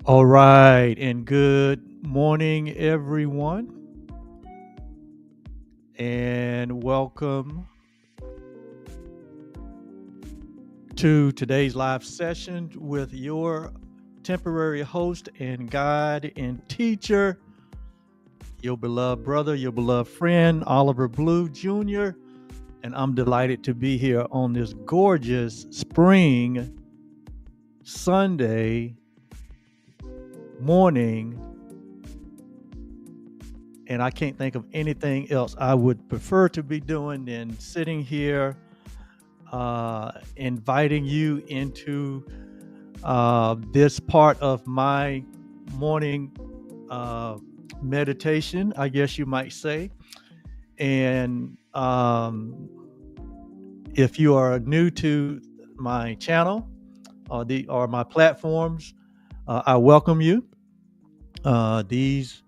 All right, and good morning, everyone, and welcome to today's live session with your temporary host and guide and teacher, your beloved brother, your beloved friend, Oliver Blue Jr., and I'm delighted to be here on this gorgeous spring Sunday morning. And I can't think of anything else I would prefer to be doing than sitting here, inviting you into this part of my morning uh, meditation, I guess you might say. And if you are new to my channel or my platforms, I welcome you. These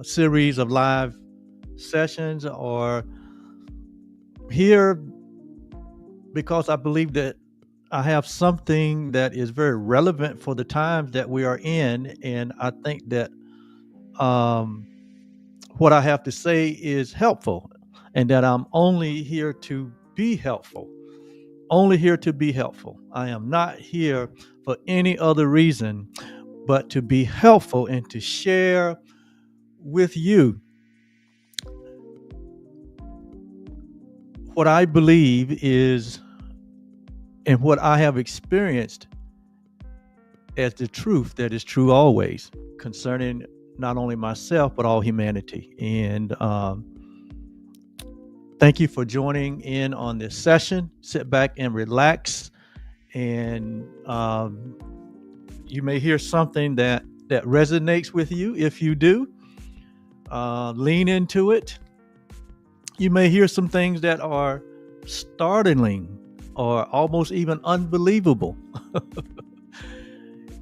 series of live sessions are here because I believe that I have something that is very relevant for the times that we are in. And I think that um, what I have to say is helpful and that I'm only here to be helpful. Only here to be helpful. I am not here for any other reason but to be helpful and to share with you what I believe is and what I have experienced as the truth that is true always concerning not only myself but all humanity. And thank you for joining in on this session. Sit back and relax, and you may hear something that resonates with you. If you do, lean into it. You may hear some things that are startling or almost even unbelievable.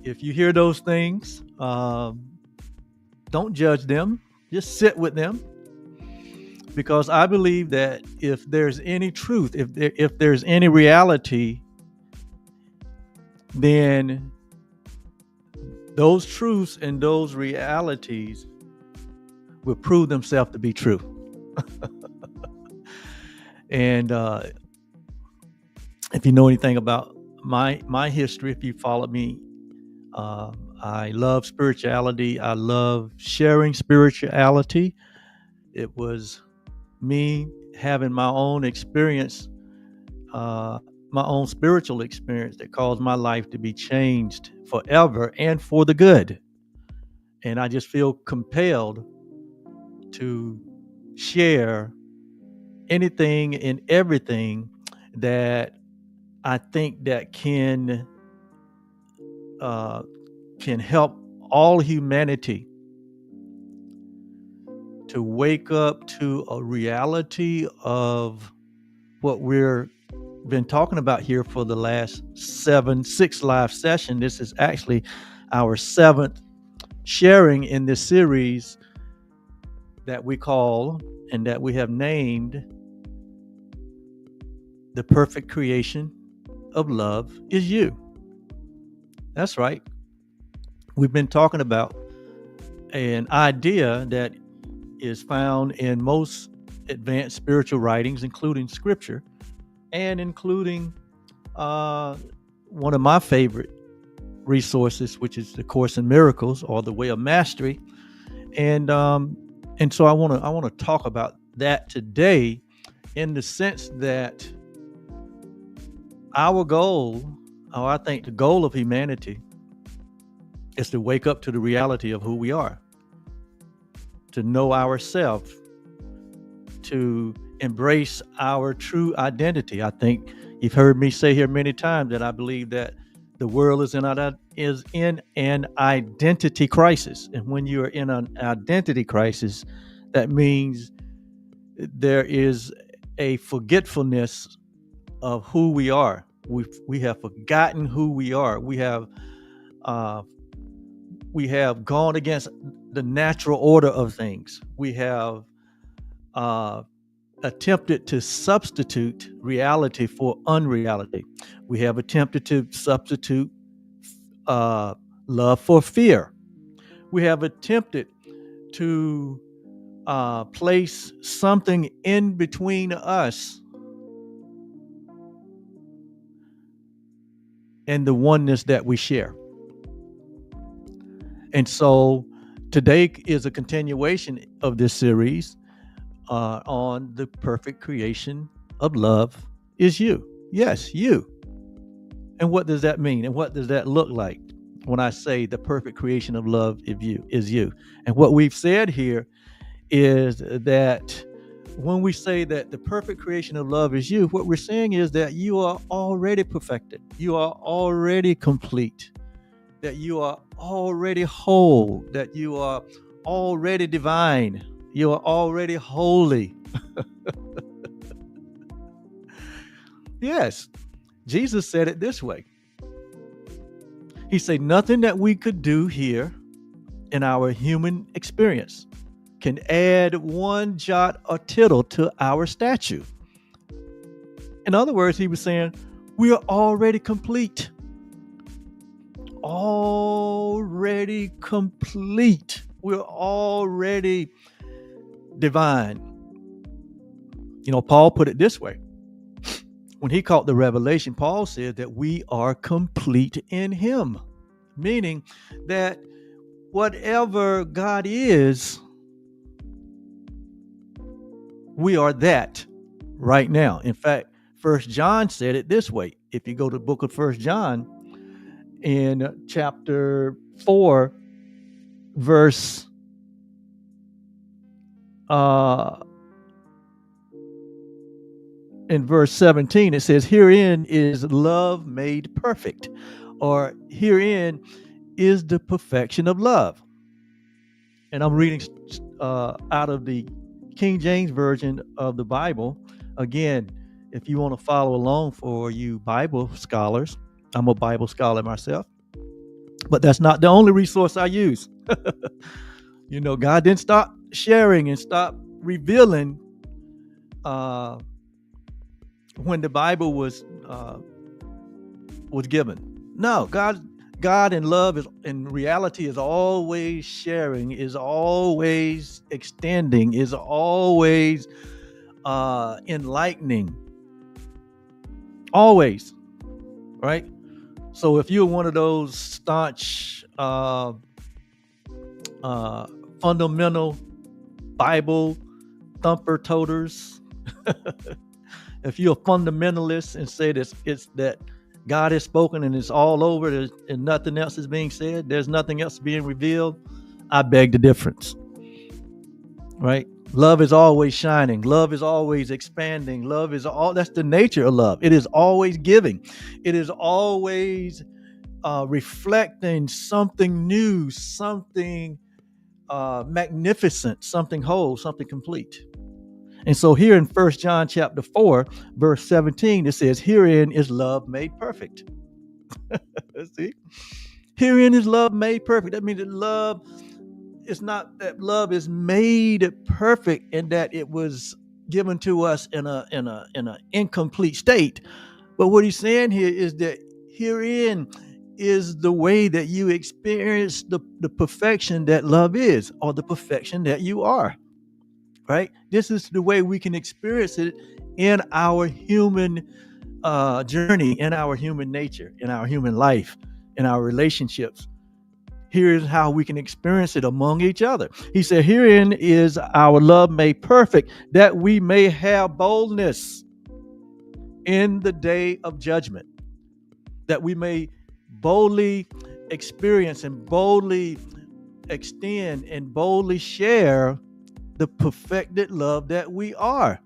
If you hear those things, don't judge them. Just sit with them, because I believe that if there's any truth, if there's any reality, then those truths and those realities will prove themselves to be true. And if you know anything about my history, if you followed me, I love spirituality. I love sharing spirituality. It was me having my own experience, my own spiritual experience, that caused my life to be changed forever and for the good. And I just feel compelled to share anything and everything that I think that can help all humanity to wake up to a reality of what we're been talking about here for the last 6 live session. This is actually our 7th sharing in this series that we call and that we have named The Perfect Creation of Love is You. That's right. We've been talking about an idea that is found in most advanced spiritual writings, including scripture, and including one of my favorite resources, which is the Course in Miracles, or the Way of Mastery. And so I want to talk about that today, in the sense that our goal, or I think the goal of humanity, is to wake up to the reality of who we are, to know ourselves, to embrace our true identity. I think you've heard me say here many times that I believe that the world is in an identity crisis. And when you are in an identity crisis, that means there is a forgetfulness of who we are. We have forgotten who we are. We have gone against the natural order of things. We have attempted to substitute reality for unreality. We have attempted to substitute love for fear. We have attempted to place something in between us and the oneness that we share. And so today is a continuation of this series on the perfect creation of love is you. Yes, you. And what does that mean? And what does that look like when I say the perfect creation of love is you? And what we've said here is that when we say that the perfect creation of love is you, what we're saying is that you are already perfected. You are already complete. That you are already whole. That you are already divine. You are already holy. Yes, Jesus said it this way. He said, nothing that we could do here in our human experience can add one jot or tittle to our statue. In other words, he was saying, we are already complete. Already complete. We're already divine. You know, Paul put it this way. When he caught the revelation, Paul said that we are complete in him, meaning that whatever God is, we are that right now. In fact, 1 John said it this way. If you go to the book of 1 John in chapter 4, verse in verse 17, it says, herein is love made perfect, or herein is the perfection of love. And I'm reading out of the King James Version of the Bible. Again, if you want to follow along for you Bible scholars, I'm a Bible scholar myself, but that's not the only resource I use. You know, God didn't stop sharing and stop revealing when the Bible was given. No, God in love is in reality is always sharing, is always extending, is always enlightening. Always, right? So if you're one of those staunch fundamental Bible thumper toters, if you're a fundamentalist and say that it's that God has spoken and it's all over and nothing else is being said, there's nothing else being revealed, I beg the difference, right? Love is always shining. Love is always expanding. Love is that's the nature of love. It is always giving. It is always reflecting something new, something magnificent, something whole, something complete. And so here in 1 John chapter 4, verse 17, it says, herein is love made perfect. See? Herein is love made perfect. That means that love is not that love is made perfect in that it was given to us in an incomplete state. But what he's saying here is that herein is the way that you experience the perfection that love is, or the perfection that you are. Right? This is the way we can experience it in our human journey, in our human nature, in our human life, in our relationships. Here is how we can experience it among each other. He said, herein is our love made perfect, that we may have boldness in the day of judgment, that we may boldly experience and boldly extend and boldly share the perfected love that we are.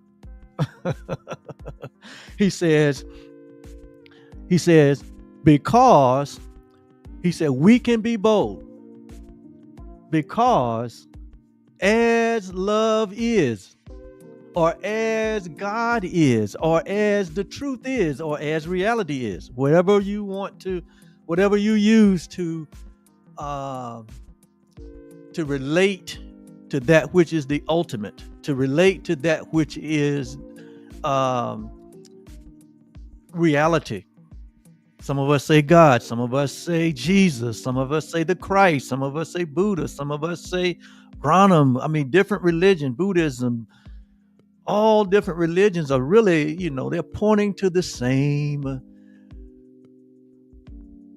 He says, because he said we can be bold because as love is, or as God is, or as the truth is, or as reality is, whatever you use to relate to that which is the ultimate, to relate to that which is reality. Some of us say God, some of us say Jesus, some of us say the Christ, some of us say Buddha, some of us say Brahman. I mean, different religion, Buddhism, all different religions are really, they're pointing to the same.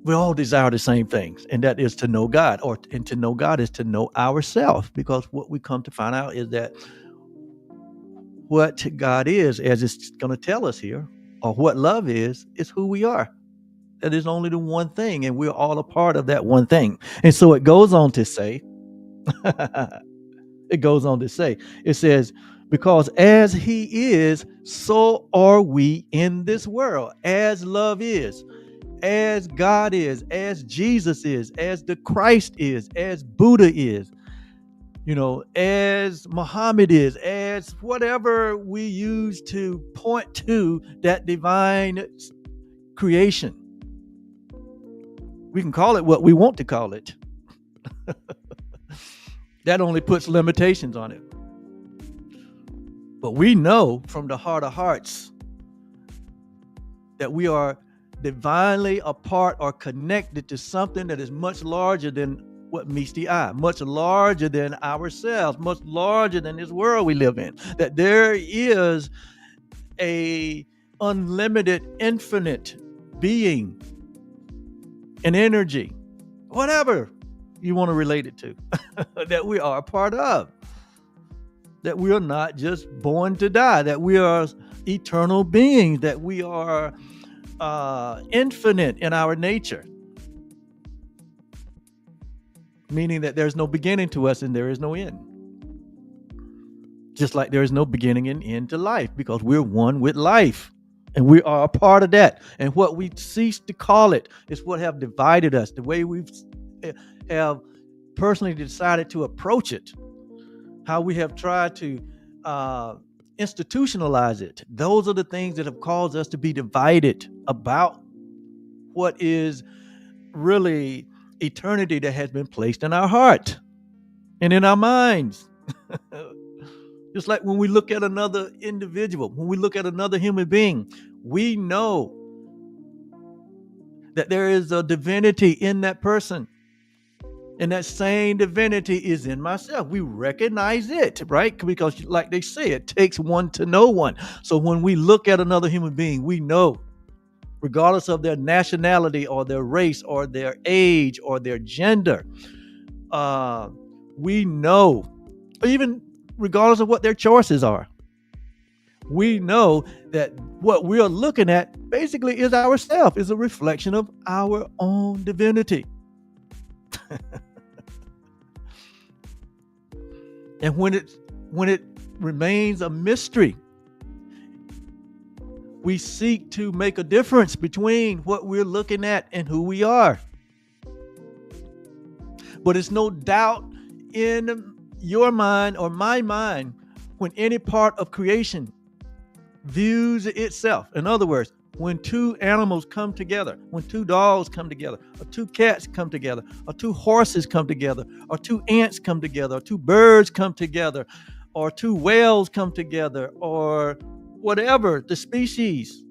We all desire the same things, and that is to know God, and to know God is to know ourselves, because what we come to find out is that what God is, as it's going to tell us here, or what love is who we are. That is only the one thing, and we're all a part of that one thing. And so it goes on to say, it says, because as he is, so are we in this world. As love is, as God is, as Jesus is, as the Christ is, as Buddha is, as Muhammad is, as whatever we use to point to that divine creation. We can call it what we want to call it. That only puts limitations on it. But we know from the heart of hearts that we are divinely a part or connected to something that is much larger than what meets the eye, much larger than ourselves, much larger than this world we live in. That there is a unlimited, infinite being and energy, whatever you want to relate it to, that we are a part of. That we are not just born to die, that we are eternal beings, that we are infinite in our nature. Meaning that there's no beginning to us and there is no end. Just like there is no beginning and end to life, because we're one with life. And we are a part of that. And what we cease to call it is what have divided us. The way we have personally decided to approach it, how we have tried to institutionalize it. Those are the things that have caused us to be divided about what is really eternity that has been placed in our heart and in our minds. Just like when we look at another individual, when we look at another human being, we know that there is a divinity in that person. And that same divinity is in myself. We recognize it, right? Because like they say, it takes one to know one. So when we look at another human being, we know, regardless of their nationality or their race or their age or their gender, we know, even regardless of what their choices are, we know that what we are looking at basically is ourselves, is a reflection of our own divinity. And when it remains a mystery, we seek to make a difference between what we're looking at and who we are. But it's no doubt in your mind or my mind when any part of creation views itself. In other words, when two animals come together, when two dogs come together, or two cats come together, or two horses come together, or two ants come together, or two birds come together, or two whales come together, or whatever the species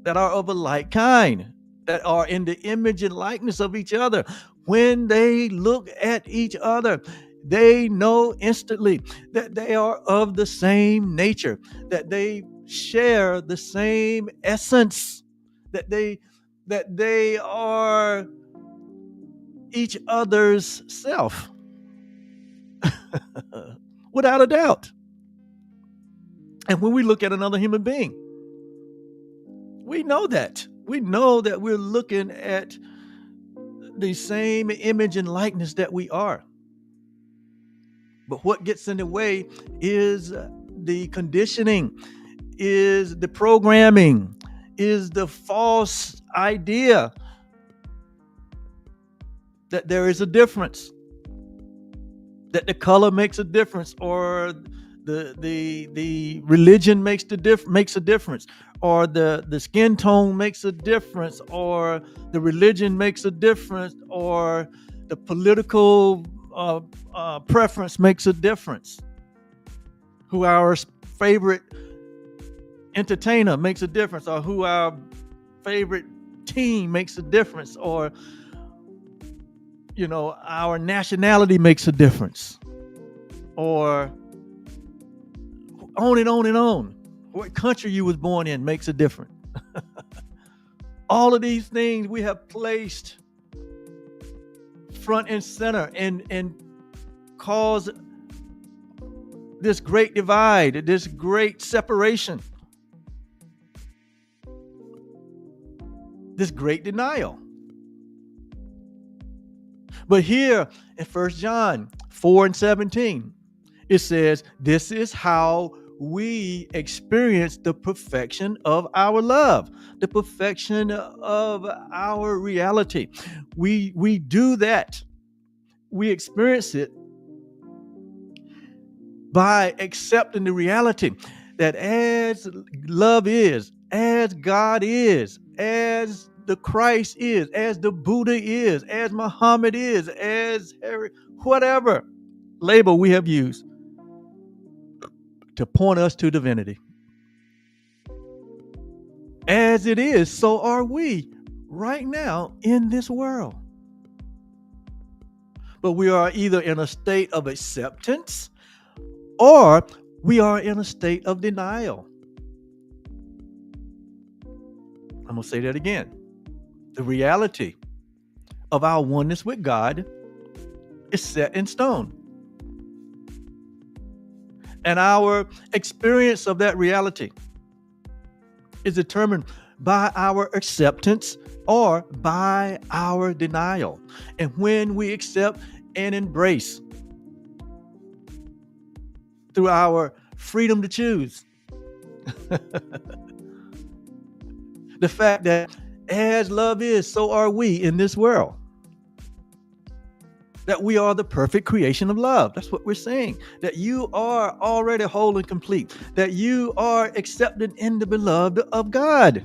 that are of a like kind, that are in the image and likeness of each other, when they look at each other, they know instantly that they are of the same nature, that they share the same essence, that they are each other's self. Without a doubt. And when we look at another human being, we know that. We know that we're looking at the same image and likeness that we are. But what gets in the way is the conditioning, is the programming, is the false idea that there is a difference, that the color makes a difference, or the religion makes a difference, or the skin tone makes a difference, or the religion makes a difference, or the political preference makes a difference, who our favorite entertainer makes a difference, or who our favorite team makes a difference, or our nationality makes a difference, or on and on and on. What country you was born in makes a difference. All of these things we have placed front and center and cause this great divide, this great separation, this great denial. But here in 1 John 4:17, it says, this is how we experience the perfection of our love, the perfection of our reality. We do that. We experience it by accepting the reality that as love is, as God is, as the Christ is, as the Buddha is, as Muhammad is, as Harry, whatever label we have used to point us to divinity. As it is, so are we right now in this world. But we are either in a state of acceptance or we are in a state of denial. I'm going to say that again. The reality of our oneness with God is set in stone. And our experience of that reality is determined by our acceptance or by our denial. And when we accept and embrace through our freedom to choose, the fact that as love is, so are we in this world. That we are the perfect creation of love. That's what we're saying. That you are already whole and complete. That you are accepted in the beloved of God.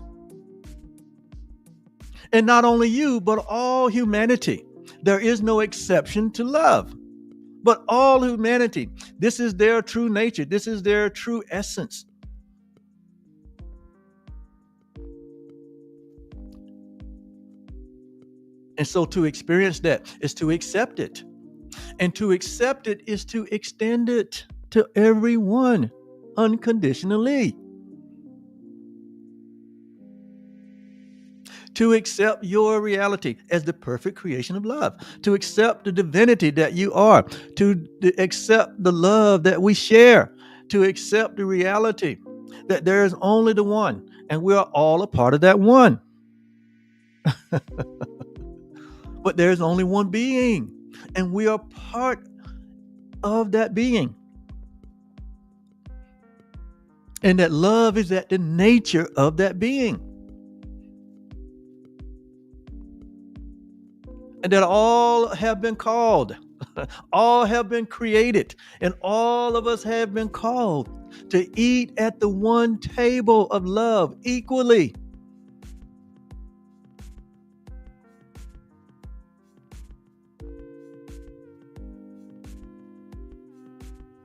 And not only you, but all humanity. There is no exception to love. But all humanity, this is their true nature. This is their true essence. And so to experience that is to accept it. And to accept it is to extend it to everyone unconditionally. To accept your reality as the perfect creation of love. To accept the divinity that you are. To accept the love that we share. To accept the reality that there is only the one. And we are all a part of that one. But there's only one being, and we are part of that being. And that love is at the nature of that being. And that all have been called, all have been created, and all of us have been called to eat at the one table of love equally.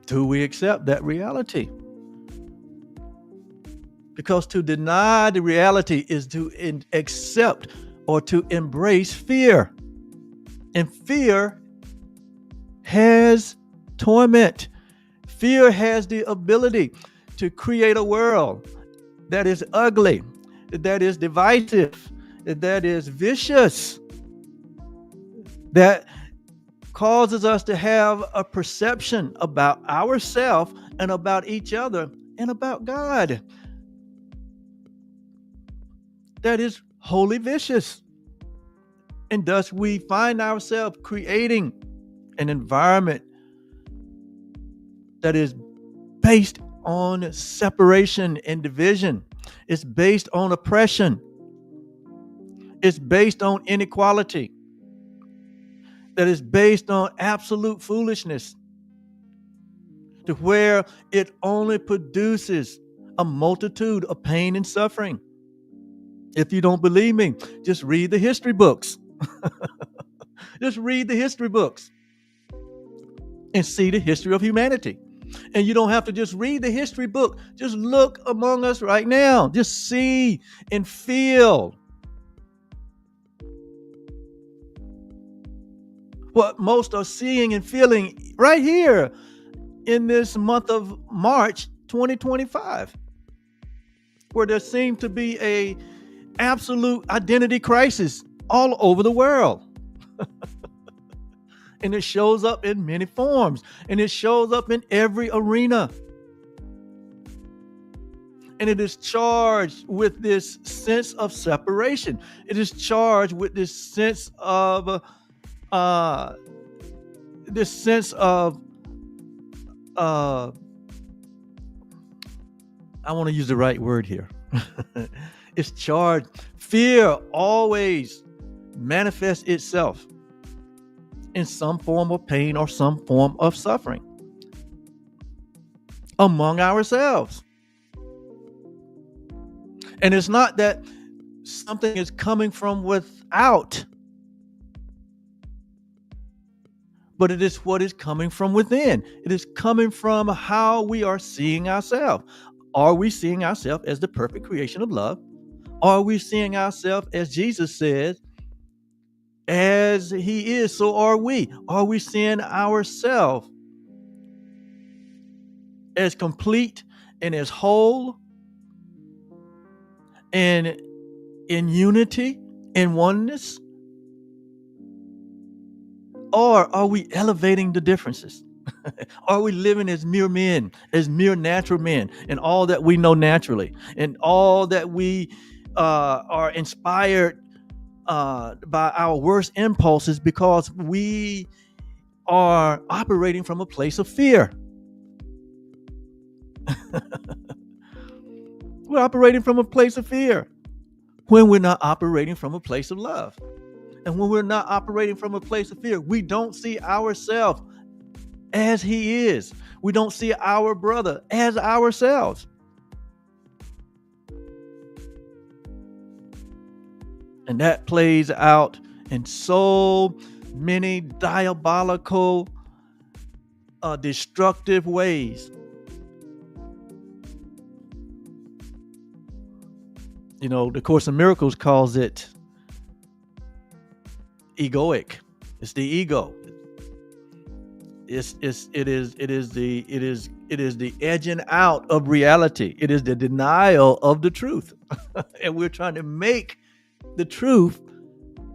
Do we accept that reality? Because to deny the reality is to accept or to embrace fear. And fear has torment. Fear has the ability to create a world that is ugly, that is divisive, that is vicious, that causes us to have a perception about ourselves and about each other and about God that is wholly vicious. And thus we find ourselves creating an environment that is based on separation and division. It's based on oppression. It's based on inequality. That is based on absolute foolishness, to where it only produces a multitude of pain and suffering. If you don't believe me, just read the history books. Just read the history books and see the history of humanity. And you don't have to just read the history book. Just look among us right now. Just see and feel what most are seeing and feeling right here in this month of March 2025, where there seems to be a absolute identity crisis all over the world. And it shows up in many forms, and it shows up in every arena. And it is charged with this sense of separation. It is charged with this sense of uh, I want to use the right word here. It's charged. Fear always manifests itself in some form of pain or some form of suffering among ourselves. And it's not that something is coming from without, but it is what is coming from within. It is coming from how we are seeing ourselves. Are we seeing ourselves as the perfect creation of love? Are we seeing ourselves, as Jesus says, as he is, so are we? Are we seeing ourselves as complete and as whole and in unity, in oneness? Or are we elevating the differences? Are we living as mere men, as mere natural men, and all that we know naturally, and all that we are inspired by our worst impulses because we are operating from a place of fear? We're operating from a place of fear when we're not operating from a place of love. And when we're not operating from a place of fear, we don't see ourselves as he is. We don't see our brother as ourselves. And that plays out in so many diabolical, destructive ways. You know, the Course in Miracles calls it egoic. It's the ego. It is the edging out of reality. It is the denial of the truth. And we're trying to make the truth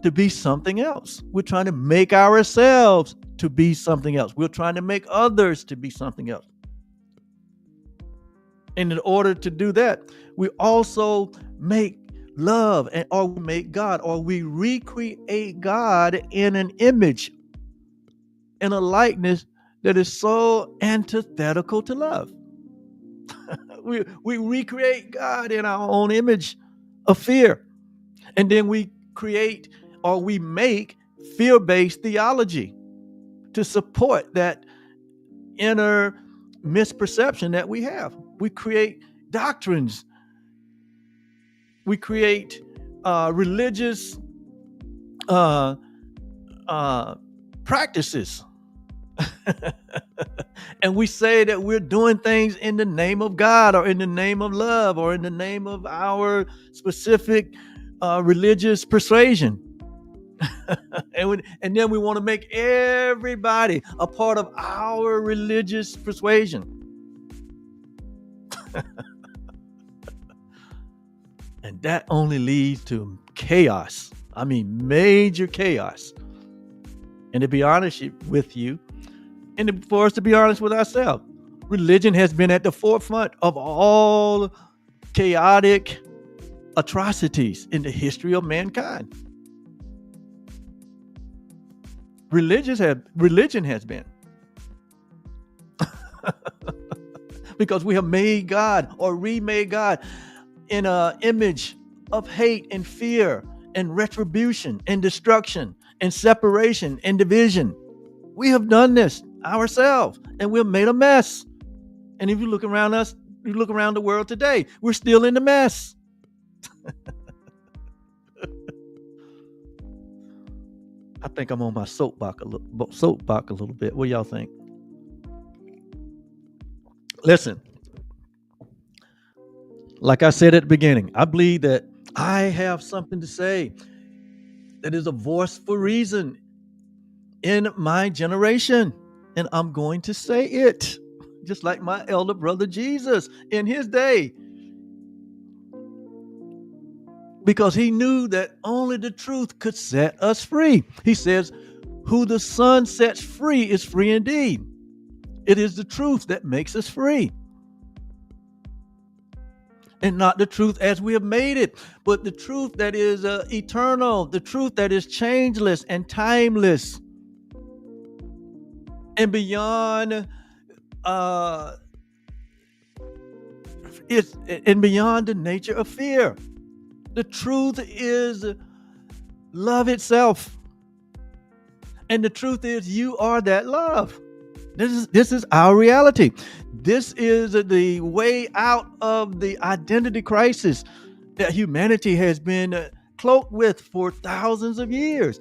to be something else. We're trying to make ourselves to be something else. We're trying to make others to be something else. And in order to do that, we also make love, or we make God, or we recreate God in an image, in a likeness that is so antithetical to love. We recreate God in our own image of fear. And then we create, or we make, fear-based theology to support that inner misperception that we have. We create doctrines. We create religious practices. And we say that we're doing things in the name of God, or in the name of love, or in the name of our specific religious persuasion. And then we want to make everybody a part of our religious persuasion. And that only leads to chaos. I mean, major chaos. And to be honest with you, and for us to be honest with ourselves, religion has been at the forefront of all chaotic atrocities in the history of mankind. Religion has been. Because we have made God, or remade God, in an image of hate and fear and retribution and destruction and separation and division. We have done this ourselves, and we've made a mess. And if you look around us, you look around the world today, we're still in the mess. I think I'm on my soapbox a little bit. What y'all think? Listen, like I said at the beginning, I believe that I have something to say that is a voice for reason in my generation. And I'm going to say it, just like my elder brother Jesus in his day, because he knew that only the truth could set us free. He says, who the Son sets free is free indeed. It is the truth that makes us free. And not the truth as we have made it, but the truth that is eternal, the truth that is changeless and timeless and beyond it's and beyond the nature of fear. The truth is love itself. And the truth is you are that love. This is our reality. This is the way out of the identity crisis that humanity has been cloaked with for thousands of years.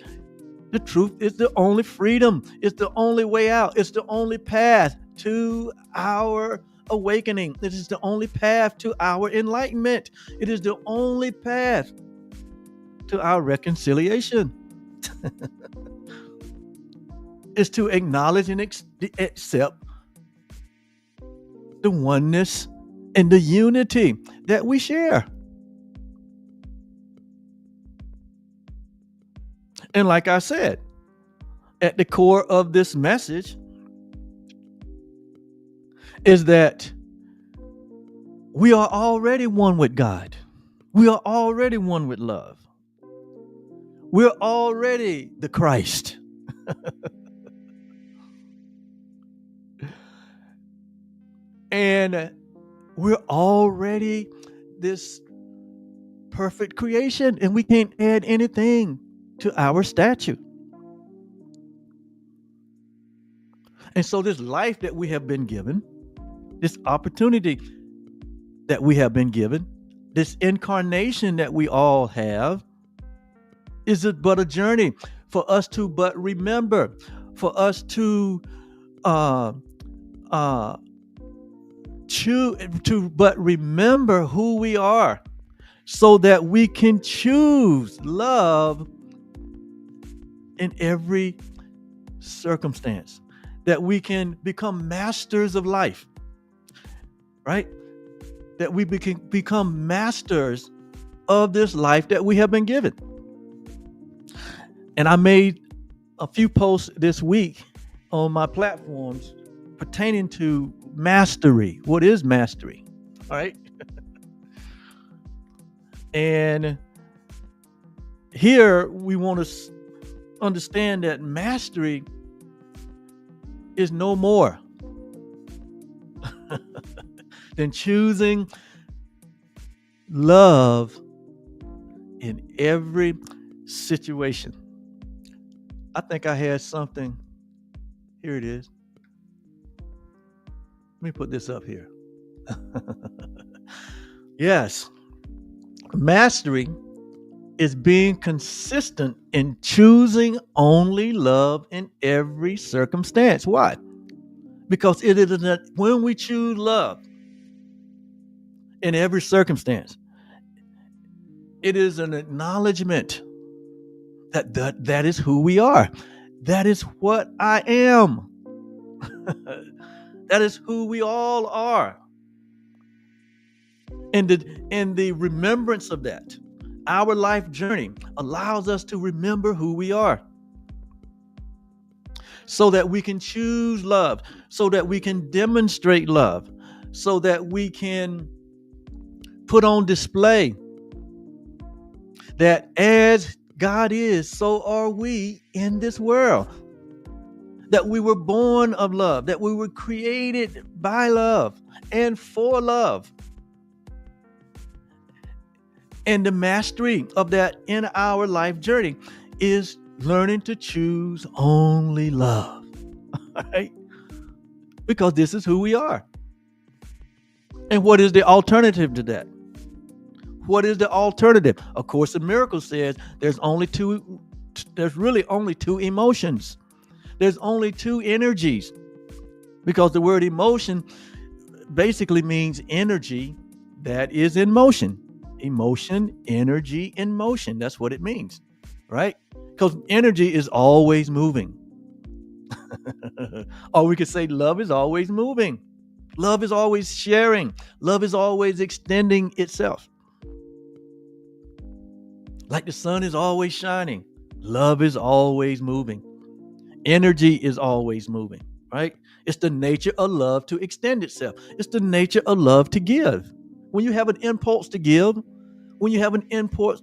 The truth is the only freedom. It's the only way out. It's the only path to our awakening. It is the only path to our enlightenment. It is the only path to our reconciliation. Is to acknowledge and accept the oneness and the unity that we share. And like I said, at the core of this message is that we are already one with God. We are already one with love. We're already the Christ. And we're already this perfect creation, and we can't add anything to our statue. And so this life that we have been given, this opportunity that we have been given, this incarnation that we all have, is but a journey for us to but remember, for us to but remember who we are, so that we can choose love in every circumstance, that we can become masters of life, right? That we become masters of this life that we have been given. And I made a few posts this week on my platforms pertaining to mastery. What is mastery? All right. And here we want to understand that mastery is no more than choosing love in every situation. I think I had something. Here it is. Let me put this up here. Yes. Mastery is being consistent in choosing only love in every circumstance. Why? Because it is when we choose love in every circumstance, it is an acknowledgement that is who we are. That is what I am. That is who we all are. And the remembrance of that, our life journey, allows us to remember who we are, so that we can choose love, so that we can demonstrate love, so that we can put on display that as God is, so are we in this world. That we were born of love, that we were created by love and for love. And the mastery of that in our life journey is learning to choose only love, right? Because this is who we are. And what is the alternative to that? What is the alternative? Of Course in Miracles says there's really only two emotions. There's only two energies, because the word emotion basically means energy that is in motion. Emotion, energy in motion. That's what it means, right? Because energy is always moving. Or we could say love is always moving. Love is always sharing. Love is always extending itself. Like the sun is always shining. Love is always moving. Energy is always moving, right? It's the nature of love to extend itself. It's the nature of love to give. When you have an impulse to give, when you have an impulse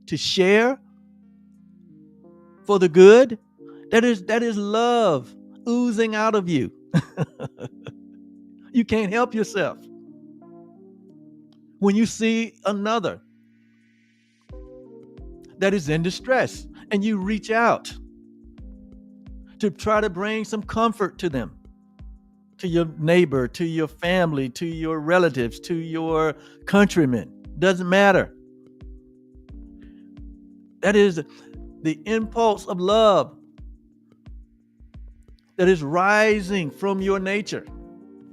to share for the good, that is love oozing out of you. You can't help yourself. When you see another that is in distress and you reach out to try to bring some comfort to them, to your neighbor, to your family, to your relatives, to your countrymen, doesn't matter. That is the impulse of love that is rising from your nature.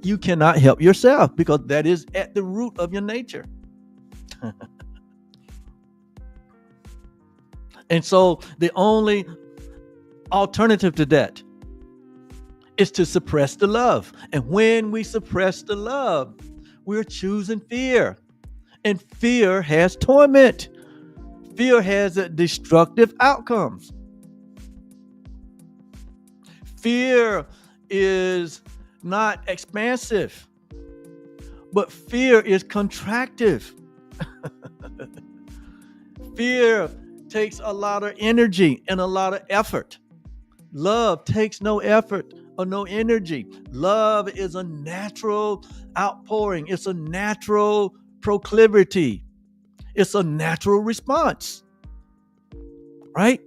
You cannot help yourself because that is at the root of your nature. And so the only alternative to that is to suppress the love. And when we suppress the love, we're choosing fear. And fear has torment. Fear has destructive outcomes. Fear is not expansive, but fear is contractive. Fear takes a lot of energy and a lot of effort. Love takes no effort or no energy. Love is a natural outpouring. It's a natural proclivity. It's a natural response, right?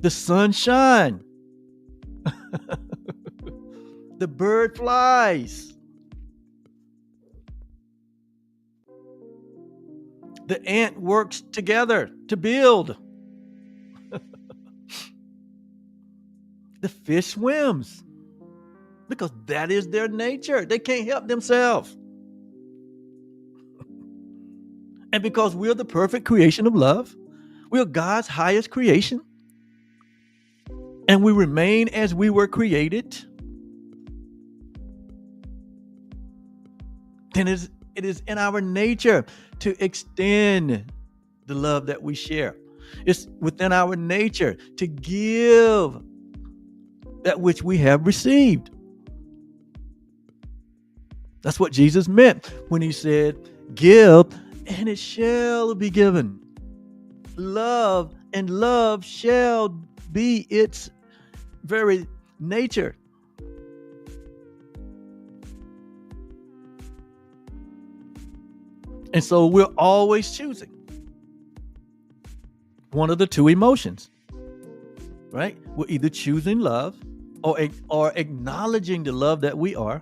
The sun shines. The bird flies. The ant works together to build. The fish swims because that is their nature. They can't help themselves. And because we're the perfect creation of love, we're God's highest creation, and we remain as we were created, then it is in our nature to extend the love that we share. It's within our nature to give that which we have received. That's what Jesus meant when he said, give and it shall be given. Love and love shall be its very nature. And so we're always choosing one of the two emotions, right? We're either choosing love or acknowledging the love that we are,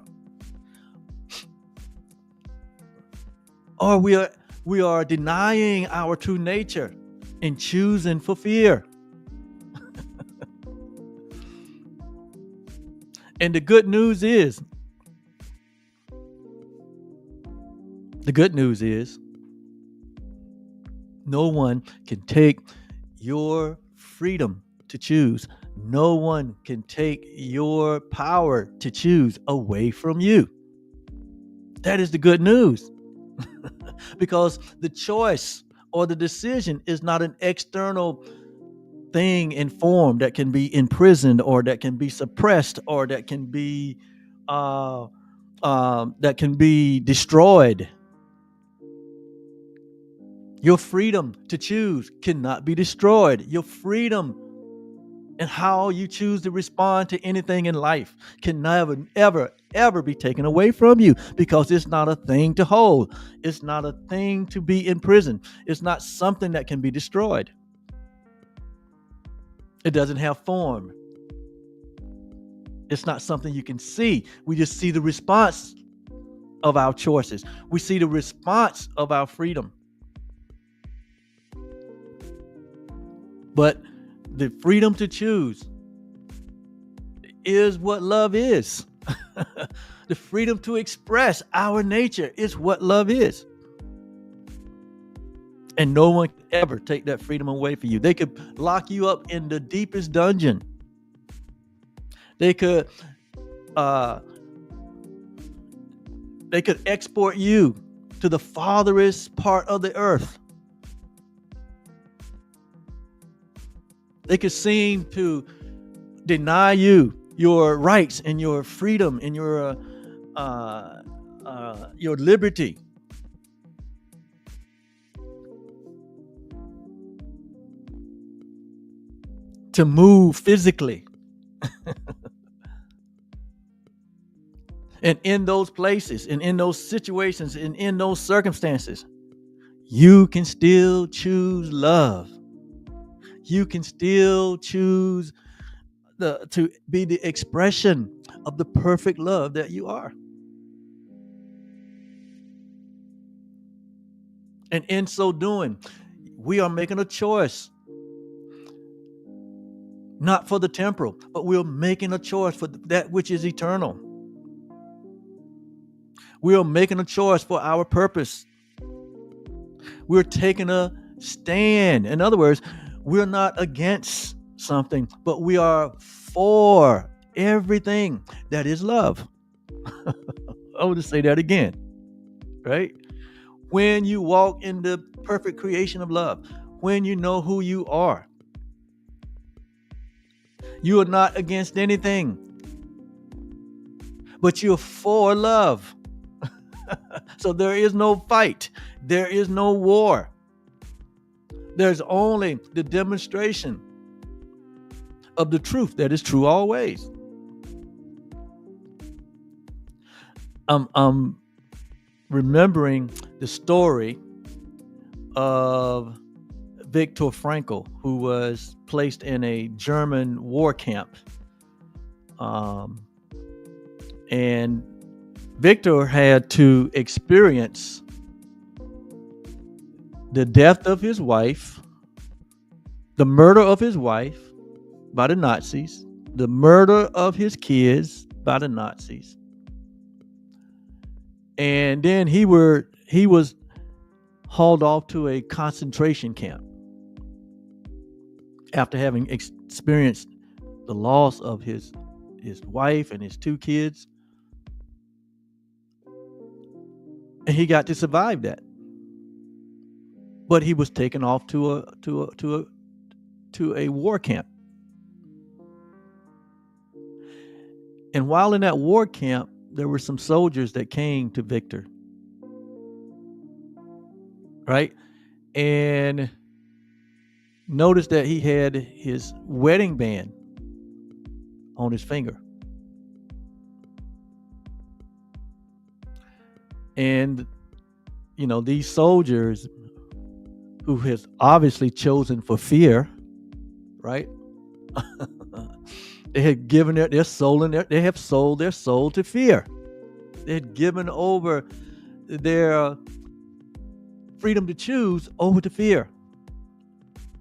or we are denying our true nature and choosing for fear. And the good news is no one can take your freedom to choose. No one can take your power to choose away from you. That is the good news. Because the choice or the decision is not an external thing in form that can be imprisoned or that can be suppressed or that can be destroyed. Your freedom to choose cannot be destroyed. Your freedom and how you choose to respond to anything in life can never, ever be taken away from you, because it's not a thing to hold. It's not a thing to be imprisoned. It's not something that can be destroyed. It doesn't have form. It's not something you can see. We just see the response of our choices. We see the response of our freedom. But the freedom to choose is what love is. The freedom to express our nature is what love is. And no one can ever take that freedom away from you. They could lock you up in the deepest dungeon They could uh, they could export you to the farthest part of the earth. They could seem to deny you your rights and your freedom and your liberty. To move physically. And in those places and in those situations and in those circumstances, you can still choose love. You can still choose to be the expression of the perfect love that you are. And in so doing, we are making a choice, not for the temporal, but we're making a choice for that which is eternal. We are making a choice for our purpose. We're taking a stand. In other words, we're not against something, but we are for everything that is love. I want to say that again, right? When you walk in the perfect creation of love, when you know who you are, you are not against anything, but you're for love. So there is no fight. There is no war. There's only the demonstration of the truth that is true always. I'm remembering the story of Viktor Frankl, who was placed in a German war camp. And Viktor had to experience the death of his wife, the murder of his wife by the Nazis, the murder of his kids by the Nazis. And then he was hauled off to a concentration camp after having experienced the loss of his wife and his two kids. And he got to survive that. But he was taken off to a war camp. And while in that war camp, there were some soldiers that came to Viktor, right? And noticed that he had his wedding band on his finger. And, these soldiers who has obviously chosen for fear, right? They had given their soul they have sold their soul to fear. They had given over their freedom to choose over to fear.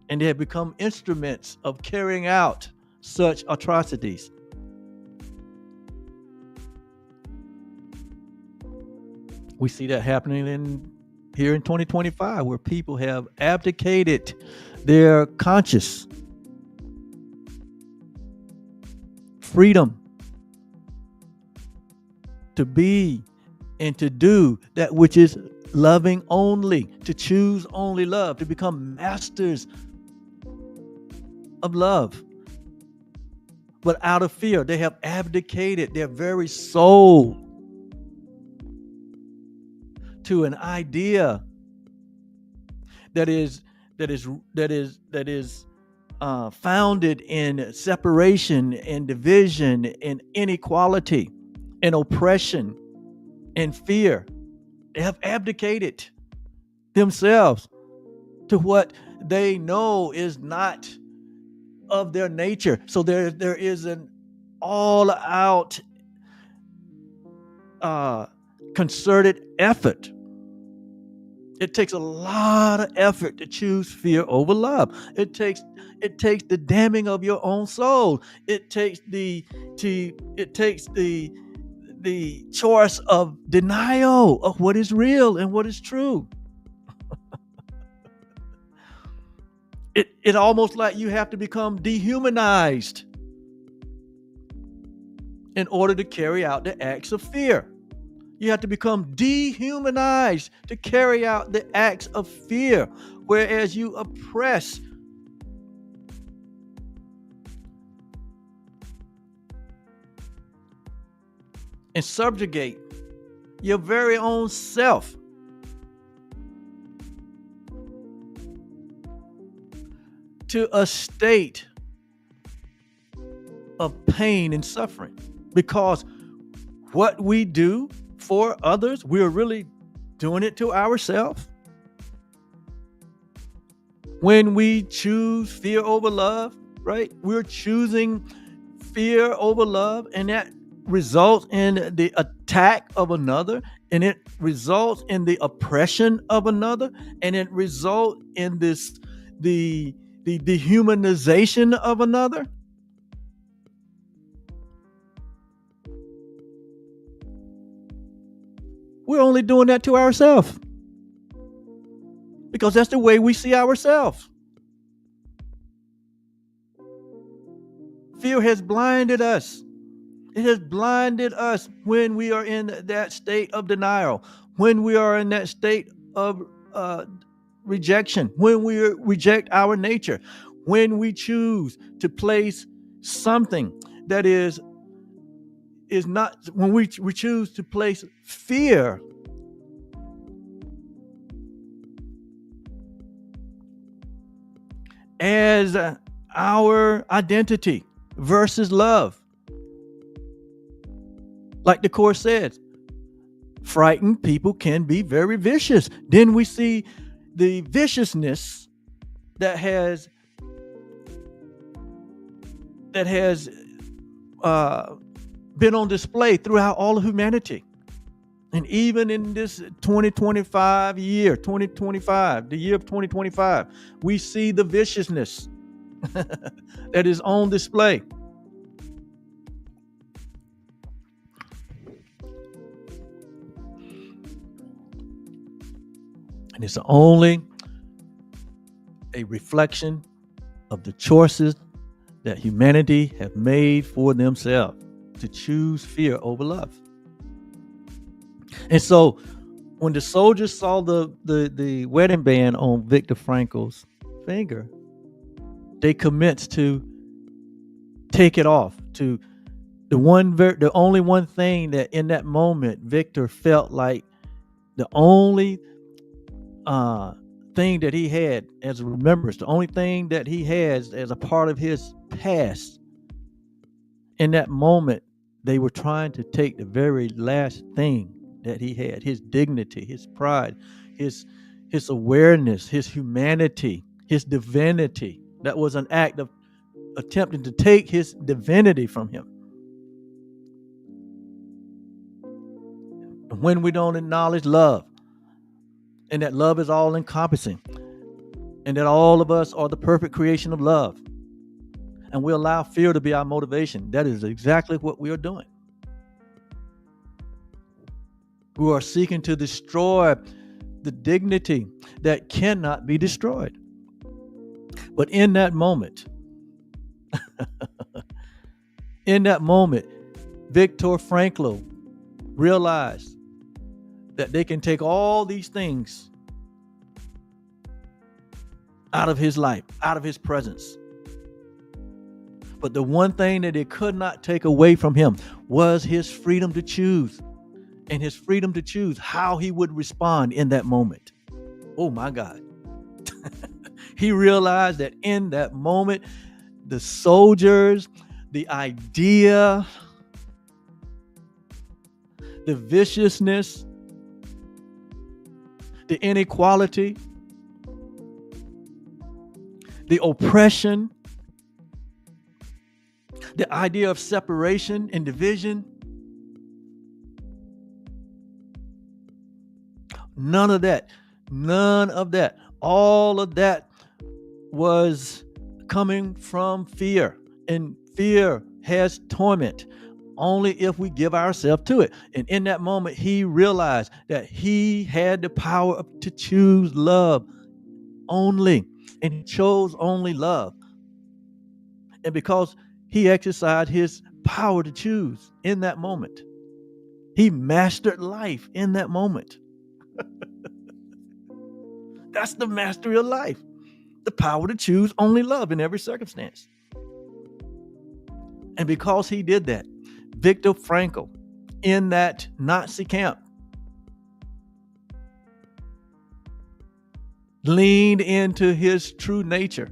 And they had become instruments of carrying out such atrocities. We see that happening here in 2025, where people have abdicated their conscious freedom to be and to do that which is loving only, to choose only love, to become masters of love. But out of fear, they have abdicated their very soul to an idea that is founded in separation and division and inequality and oppression and fear. They have abdicated themselves to what they know is not of their nature. So there is an all-out concerted effort. It takes a lot of effort to choose fear over love. It takes the damning of your own soul. It takes the choice of denial of what is real and what is true. It almost like you have to become dehumanized in order to carry out the acts of fear. You have to become dehumanized to carry out the acts of fear, whereas you oppress and subjugate your very own self to a state of pain and suffering. Because what we do for others, we're really doing it to ourselves. When we choose fear over love, right? We're choosing fear over love, and that results in the attack of another, and it results in the oppression of another, and it results in the dehumanization of another. We're only doing that to ourselves because that's the way we see ourselves. Fear has blinded us. It has blinded us when we are in that state of denial, when we are in that state of rejection, when we reject our nature, when we choose to place something that is not, when we choose to place fear as our identity versus love. Like the Course says, frightened people can be very vicious. Then we see the viciousness that has been on display throughout all of humanity. And even in this 2025, the year of 2025, we see the viciousness that is on display. And it's only a reflection of the choices that humanity have made for themselves to choose fear over love. And so when the soldiers saw the wedding band on Viktor Frankl's finger, they commenced to take it off. To the only one thing that in that moment Viktor felt like the only thing that he had as a remembrance, the only thing that he has as a part of his past. In that moment, they were trying to take the very last thing that he had, his dignity, his pride, his awareness, his humanity, his divinity. That was an act of attempting to take his divinity from him. When we don't acknowledge love, and that love is all encompassing, and that all of us are the perfect creation of love, and we allow fear to be our motivation, that is exactly what we are doing. We are seeking to destroy the dignity that cannot be destroyed. But in that moment, Viktor Frankl realized that they can take all these things out of his life, out of his presence. But the one thing that it could not take away from him was his freedom to choose, and his freedom to choose how he would respond in that moment. Oh my God. He realized that in that moment, the soldiers, the idea, the viciousness, the inequality, the oppression, the idea of separation and division, none of that, all of that was coming from fear. And fear has torment only if we give ourselves to it. And in that moment, he realized that he had the power to choose love only, and he chose only love. And because He exercised his power to choose in that moment. He mastered life in that moment. That's the mastery of life. The power to choose only love in every circumstance. And because he did that, Viktor Frankl, in that Nazi camp, leaned into his true nature.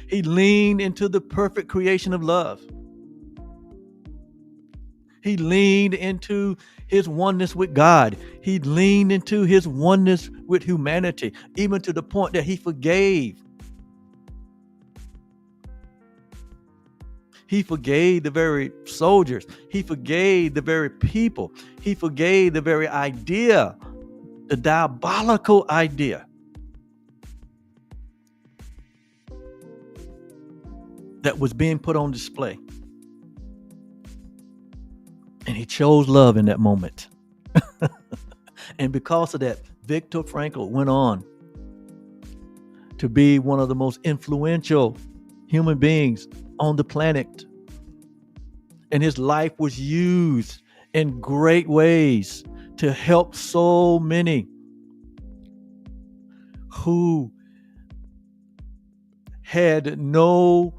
He leaned into the perfect creation of love. He leaned into his oneness with God. He leaned into his oneness with humanity, even to the point that he forgave. He forgave the very soldiers. He forgave the very people. He forgave the very idea, the diabolical idea that was being put on display. And he chose love in that moment. And because of that, Viktor Frankl went on to be one of the most influential human beings on the planet. And his life was used in great ways to help so many who had no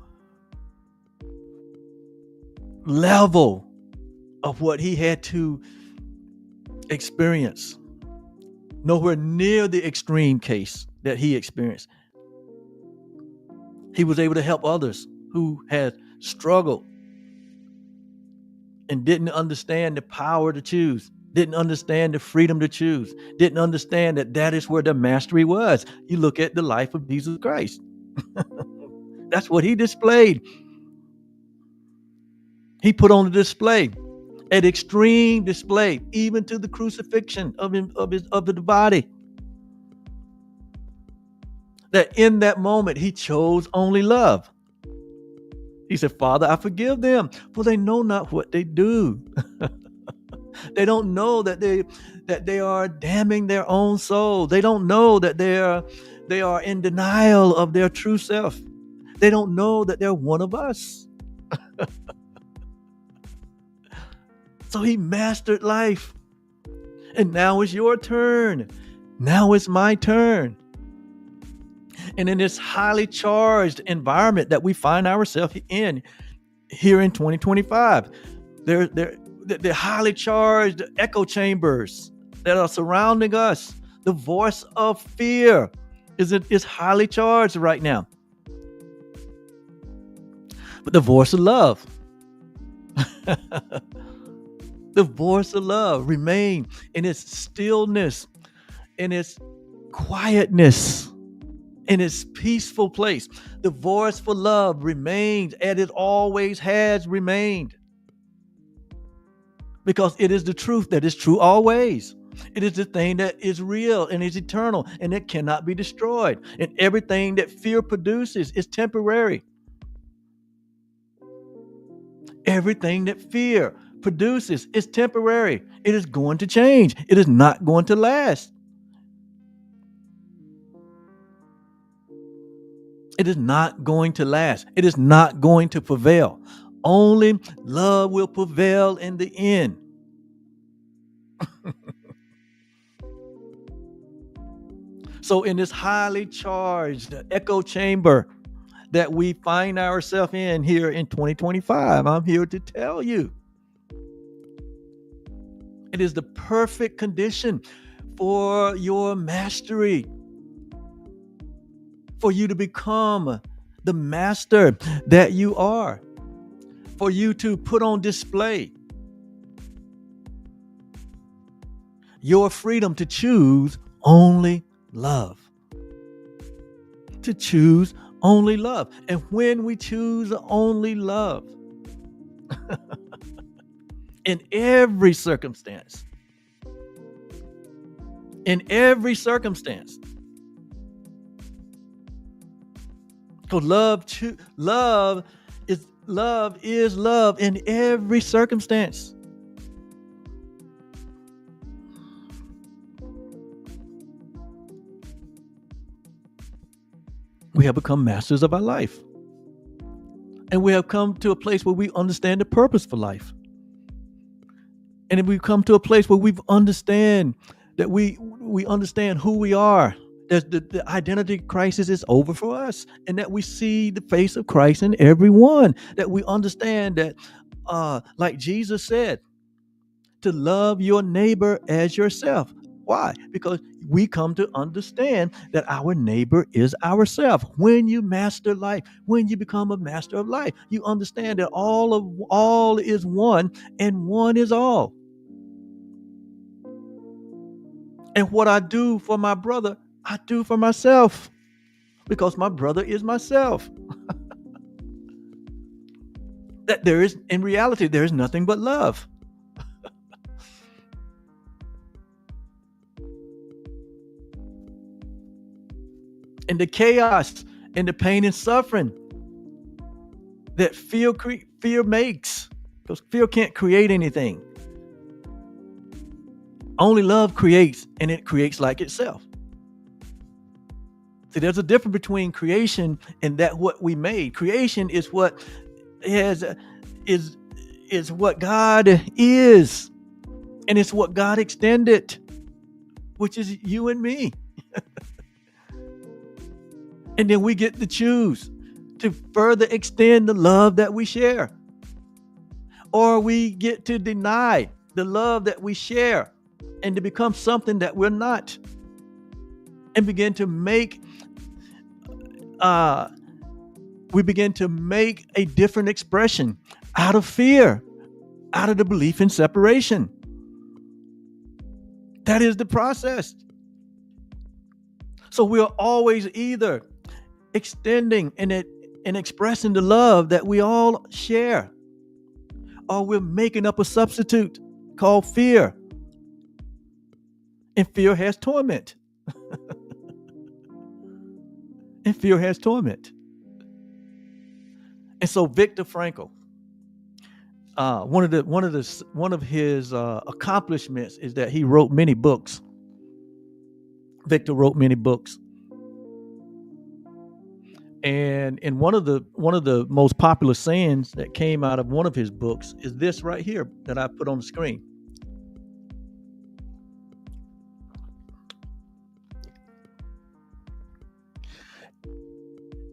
level of what he had to experience, nowhere near the extreme case that he experienced. He was able to help others who had struggled and didn't understand the power to choose, didn't understand the freedom to choose, didn't understand that that is where the mastery was. You look at the life of Jesus Christ. That's what he displayed. He put on the display, an extreme display, even to the crucifixion of the body. That in that moment, he chose only love. He said, Father, I forgive them, for they know not what they do. They don't know that they are damning their own soul. They don't know that they are in denial of their true self. They don't know that they're one of us. So he mastered life. And now it's your turn. Now it's my turn. And in this highly charged environment that we find ourselves in here in 2025, the highly charged echo chambers that are surrounding us, the voice of fear is highly charged right now. But the voice of love, the voice of love remain in its stillness, in its quietness, in its peaceful place. The voice for love remains as it always has remained. Because it is the truth that is true always. It is the thing that is real and is eternal and it cannot be destroyed. And everything that fear produces is temporary. Everything that fear produces is temporary. It is going to change. It is not going to last. It is not going to last. It is not going to prevail. Only love will prevail in the end. So in this highly charged echo chamber that we find ourselves in here in 2025, I'm here to tell you, it is the perfect condition for your mastery, for you to become the master that you are, for you to put on display your freedom to choose only love. To choose only love. And when we choose only love, in every circumstance, because love is love in every circumstance. We have become masters of our life. And we have come to a place where we understand the purpose for life. And if we come to a place where we understand that we understand who we are, that the identity crisis is over for us, and that we see the face of Christ in everyone, that we understand that, like Jesus said, to love your neighbor as yourself. Why? Because we come to understand that our neighbor is ourself. When you master life, when you become a master of life, you understand that all is one and one is all. And what I do for my brother, I do for myself, because my brother is myself. That there is, in reality, there is nothing but love. And the chaos and the pain and suffering that fear makes, because fear can't create anything. Only love creates, and it creates like itself. See, there's a difference between creation and that what we made. Creation is what is what God is, and it's what God extended, which is you and me. And then we get to choose to further extend the love that we share, or we get to deny the love that we share and to become something that we're not, and begin to make we begin to make a different expression out of fear, out of the belief in separation. That is the process. So we're always either extending and expressing the love that we all share, or we're making up a substitute called fear. And fear has torment. And fear has torment. And so Viktor Frankl, one of his accomplishments is that he wrote many books. Viktor wrote many books. And one of the most popular sayings that came out of one of his books is this right here that I put on the screen.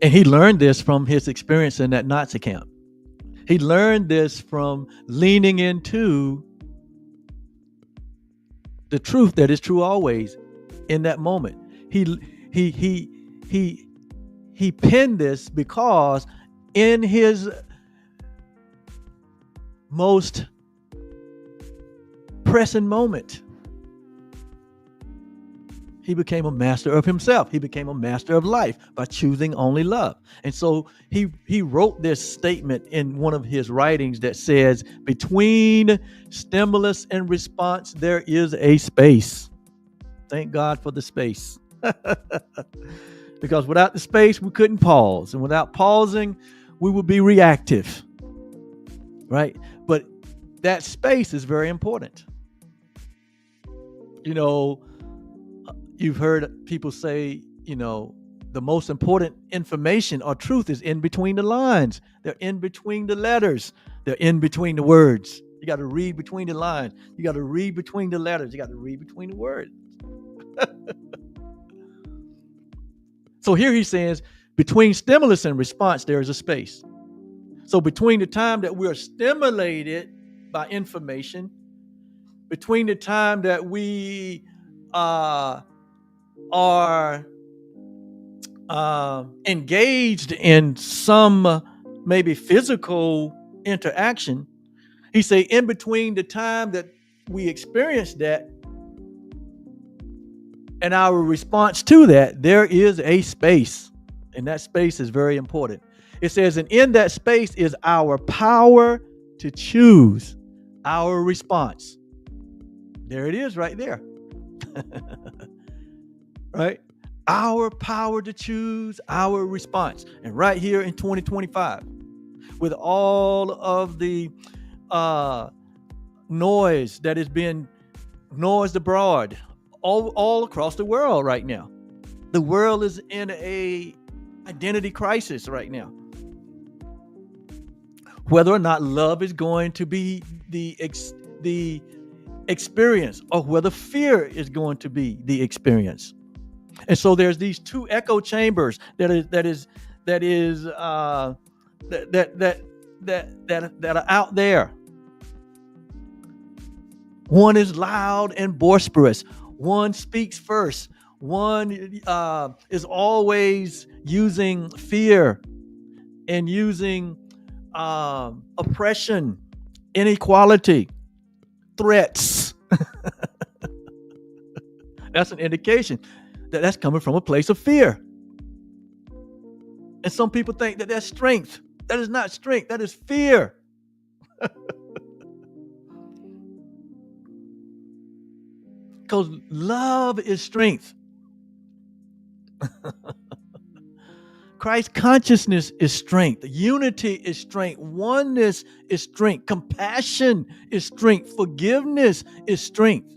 And he learned this from his experience in that Nazi camp. He learned this from leaning into the truth that is true always in that moment. He penned this because in his most pressing moment, he became a master of himself. He became a master of life by choosing only love. And so he wrote this statement in one of his writings that says, between stimulus and response, there is a space. Thank God for the space. Because without the space, we couldn't pause. And without pausing, we would be reactive. Right? But that space is very important. You know, you've heard people say, the most important information or truth is in between the lines. They're in between the letters. They're in between the words. You got to read between the lines. You got to read between the letters. You got to read between the words. So here he says, between stimulus and response, there is a space. So between the time that we're stimulated by information, between the time that we are engaged in some maybe physical interaction, he say in between the time that we experience that and our response to that, there is a space, and that space is very important. It says, and in that space is our power to choose our response. There it is right there. Right? Our power to choose our response. And right here in 2025, with all of the noise that has been noised abroad all across the world right now. The world is in a identity crisis right now. whether or not love is going to be the experience, or whether fear is going to be the experience. And so there's these two echo chambers that are out there. One is loud and boisterous. One speaks first. One is always using fear and using oppression, inequality, threats. That's an indication that that's coming from a place of fear. And some people think that that's strength. That is not strength. That is fear. Because love is strength. Christ consciousness is strength. Unity is strength. Oneness is strength. Compassion is strength. Forgiveness is strength.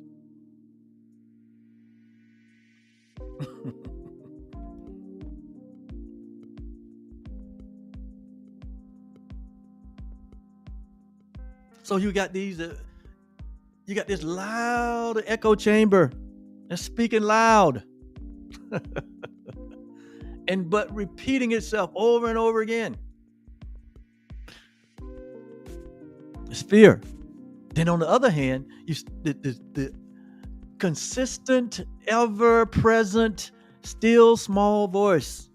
So you got these, you got this loud echo chamber that's speaking loud, but repeating itself over and over again. It's fear. Then on the other hand, the consistent, ever-present, still small voice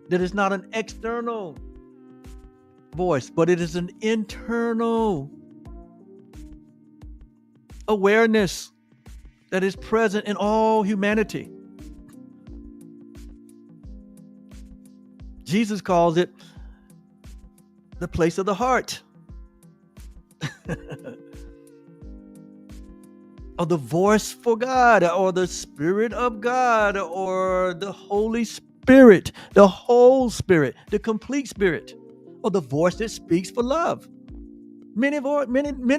that is not an external voice, but it is an internal awareness that is present in all humanity. Jesus calls it the place of the heart, or the voice for God, or the Spirit of God, or the Holy Spirit, the whole Spirit, the complete Spirit, or the voice that speaks for love. Many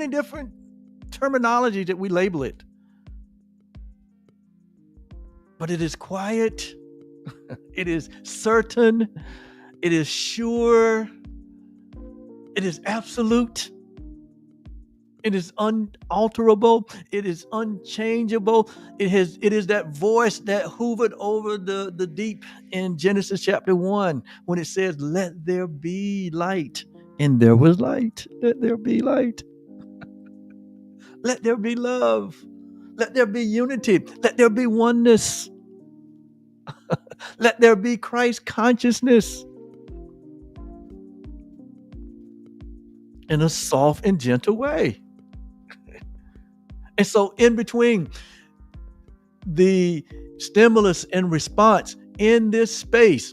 different terminology that we label it. But it is quiet, it is certain, it is sure, it is absolute, it is unalterable, it is unchangeable. It is that voice that hovered over the deep in Genesis chapter 1 when it says, "Let there be light," and there was light. Let there be light. Let there be love. Let there be unity. Let there be oneness. Let there be Christ consciousness in a soft and gentle way. And so in between the stimulus and response in this space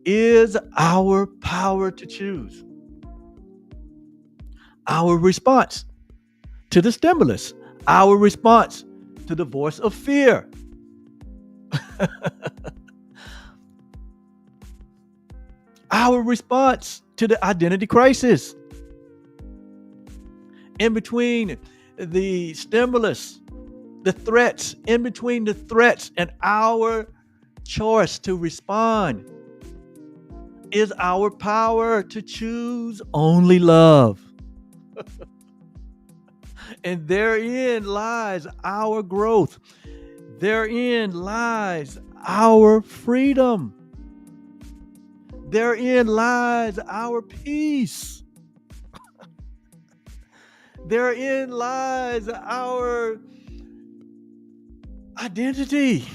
is our power to choose. Our response to the stimulus, our response to the voice of fear. Our response to the identity crisis. In between the stimulus, the threats, in between the threats and our choice to respond is our power to choose only love. And therein lies our growth. Therein lies our freedom. Therein lies our peace. Therein lies our identity.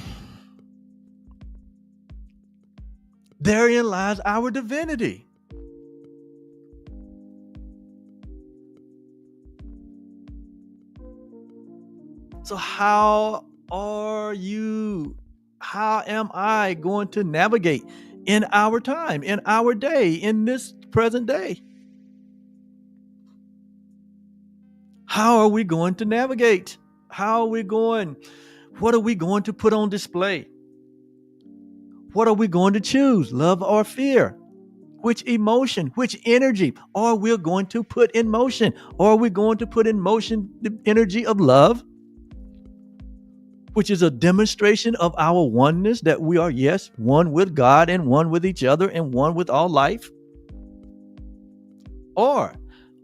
Therein lies our divinity. So how am I going to navigate in our time, in our day, in this present day? How are we going to navigate? What are we going to put on display? What are we going to choose, love or fear? Which emotion, which energy are we going to put in motion? Are we going to put in motion the energy of love, which is a demonstration of our oneness, that we are, yes, one with God and one with each other and one with all life? Or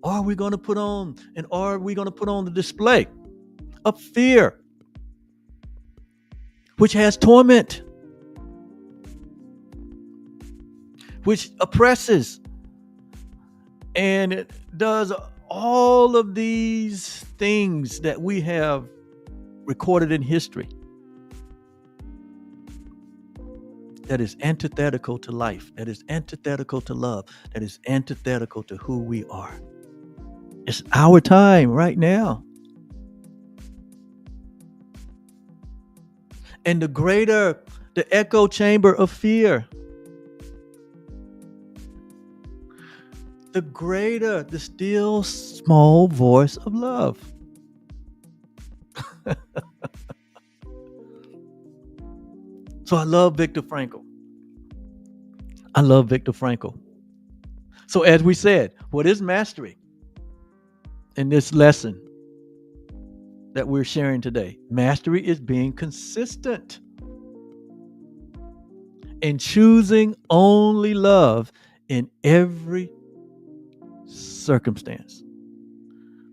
are we going to put on the display of fear, which has torment, which oppresses, and it does all of these things that we have recorded in history that is antithetical to life, that is antithetical to love, that is antithetical to who we are. It's our time right now. And the greater the echo chamber of fear, the greater the still small voice of love. So I love Viktor Frankl. So as we said, what is mastery in this lesson that we're sharing today? Mastery is being consistent and choosing only love in every circumstance,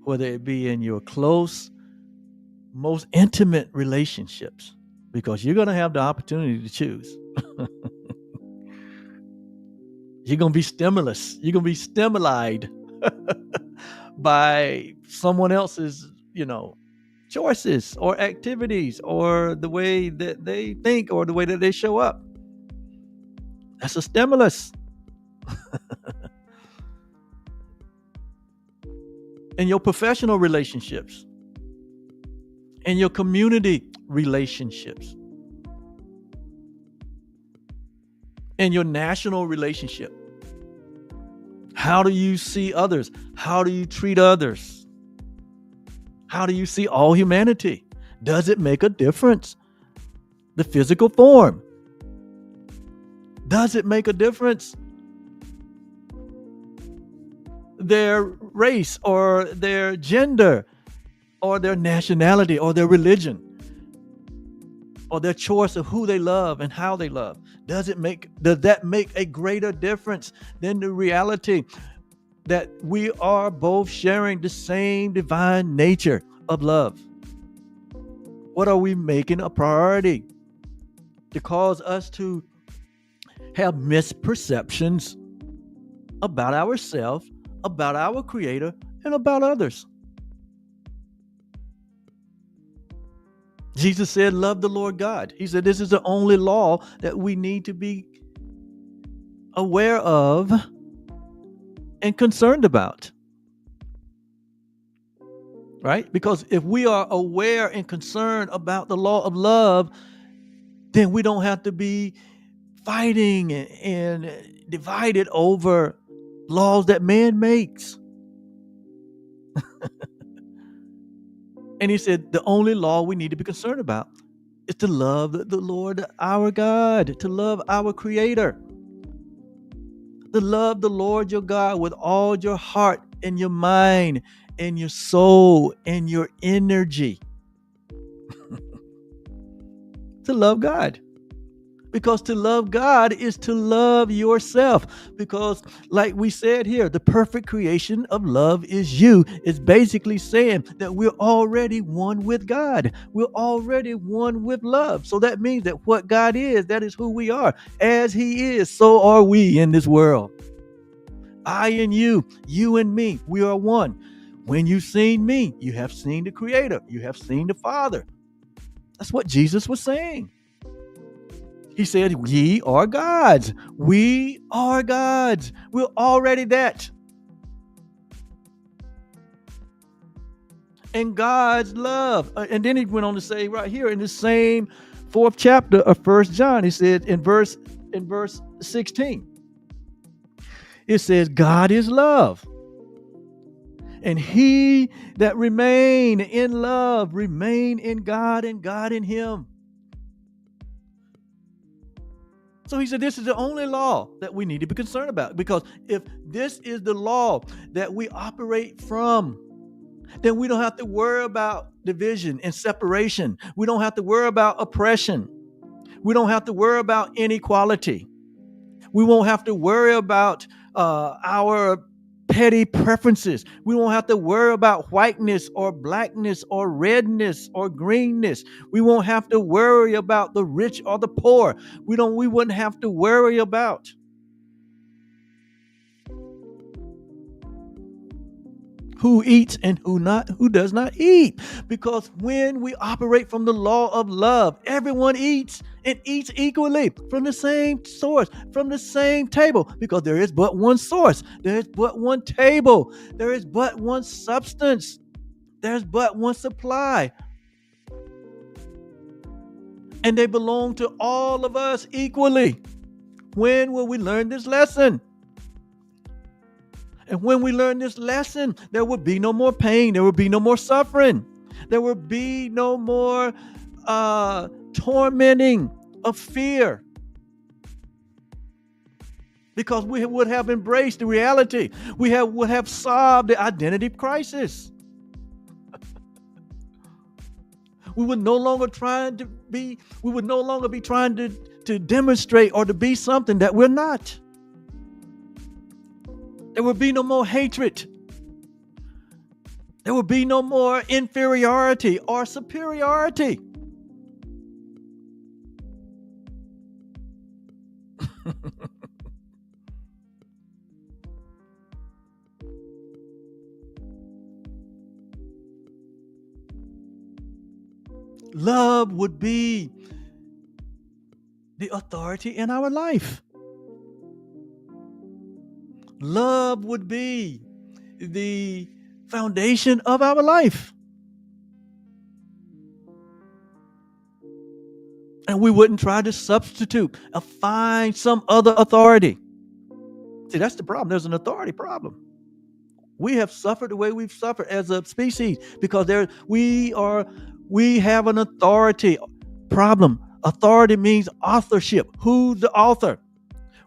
whether it be in your close, most intimate relationships, because you're going to have the opportunity to choose. You're going to be stimulated by someone else's, choices or activities or the way that they think or the way that they show up. That's a stimulus. In your professional relationships, in your community relationships, in your national relationship. How do you see others? How do you treat others? How do you see all humanity? Does it make a difference? The physical form. Does it make a difference? Their race or their gender or their nationality or their religion or their choice of who they love and how they love. Does that make a greater difference than the reality that we are both sharing the same divine nature of love? What are we making a priority to cause us to have misperceptions about ourselves, about our Creator, and about others? Jesus said, love the Lord God. He said, this is the only law that we need to be aware of and concerned about. Right? Because if we are aware and concerned about the law of love, then we don't have to be fighting and divided over laws that man makes. And he said, the only law we need to be concerned about is to love the Lord our God, to love our Creator, to love the Lord your God with all your heart and your mind and your soul and your energy. To love God. Because to love God is to love yourself. Because like we said here, the perfect creation of love is you. It's basically saying that we're already one with God. We're already one with love. So that means that what God is, that is who we are. As He is, so are we in this world. I and you and me, we are one. When you've seen me, you have seen the Creator. You have seen the Father. That's what Jesus was saying. He said, ye are gods. We are gods. We're already that. And God's love. And then he went on to say right here in the same 4th chapter of 1 John, he said in verse 16, it says, God is love. And he that remain in love, remain in God and God in him. So he said, this is the only law that we need to be concerned about. Because if this is the law that we operate from, then we don't have to worry about division and separation. We don't have to worry about oppression. We don't have to worry about inequality. We won't have to worry about our petty preferences. We won't have to worry about whiteness or blackness or redness or greenness. We won't have to worry about the rich or the poor. We wouldn't have to worry about who eats and who does not eat. Because when we operate from the law of love, everyone eats and eats equally from the same source, from the same table, because there is but one source, there is but one table, there is but one substance, there's but one supply, and they belong to all of us equally. When will we learn this lesson? And when we learn this lesson, there will be no more pain. There will be no more suffering. There will be no more tormenting of fear. Because we would have embraced the reality. We would have solved the identity crisis. We would no longer be trying to demonstrate or to be something that we're not. There will be no more hatred. There will be no more inferiority or superiority. Love would be the authority in our life. Love would be the foundation of our life. And we wouldn't try to substitute or find some other authority. See, that's the problem. There's an authority problem. We have suffered the way we've suffered as a species because we have an authority problem. Authority means authorship. Who's the author?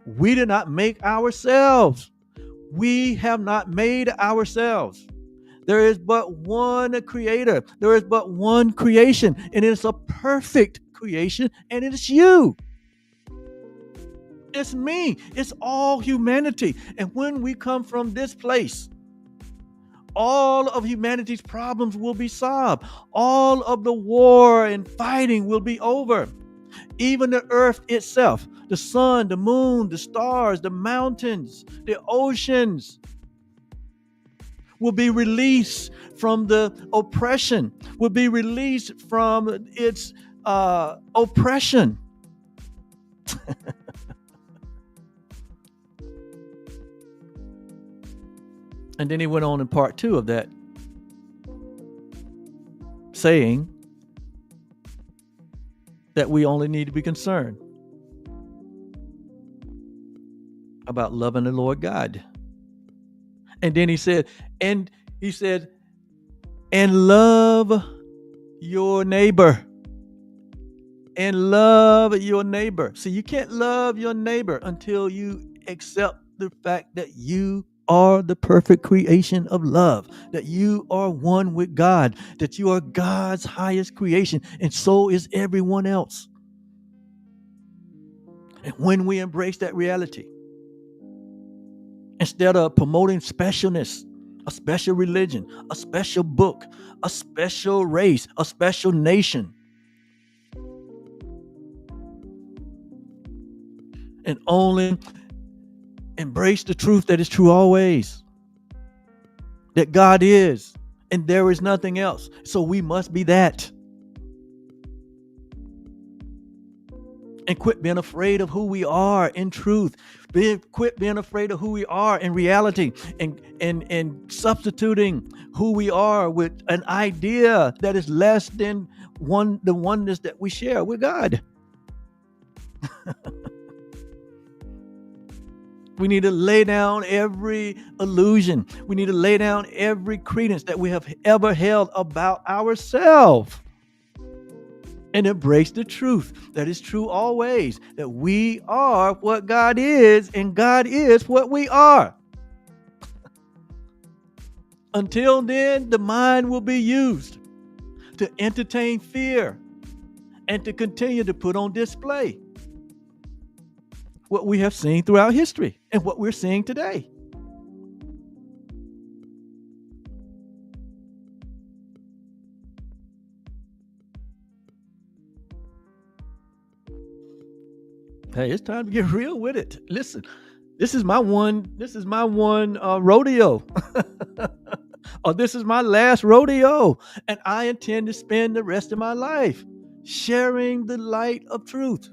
We did not make ourselves. We have not made ourselves. There is but one creator. There is but one creation, and it's a perfect creation, and it's you. It's me. It's all humanity. And when we come from this place, all of humanity's problems will be solved. All of the war and fighting will be over. Even the earth itself, the sun, the moon, the stars, the mountains, the oceans will be released from the oppression, will be released from its oppression. And then he went on in part 2 of that, saying that we only need to be concerned about loving the Lord God. And then he said, and love your neighbor. And love your neighbor. See, you can't love your neighbor until you accept the fact that you are the perfect creation of love, that you are one with God, that you are God's highest creation, and so is everyone else. And when we embrace that reality, instead of promoting specialness, a special religion, a special book, a special race, a special nation, and only embrace the truth that is true always, that God is and there is nothing else, so we must be that. And quit being afraid of who we are in truth. Quit being afraid of who we are in reality, and substituting who we are with an idea that is less than the oneness that we share with God. We need to lay down every illusion. We need to lay down every credence that we have ever held about ourselves, and embrace the truth that is true always, that we are what God is and God is what we are. Until then, the mind will be used to entertain fear and to continue to put on display what we have seen throughout history and what we're seeing today. Hey, it's time to get real with it. Listen, this is my one. This is my one rodeo, or this is my last rodeo, and I intend to spend the rest of my life sharing the light of truth,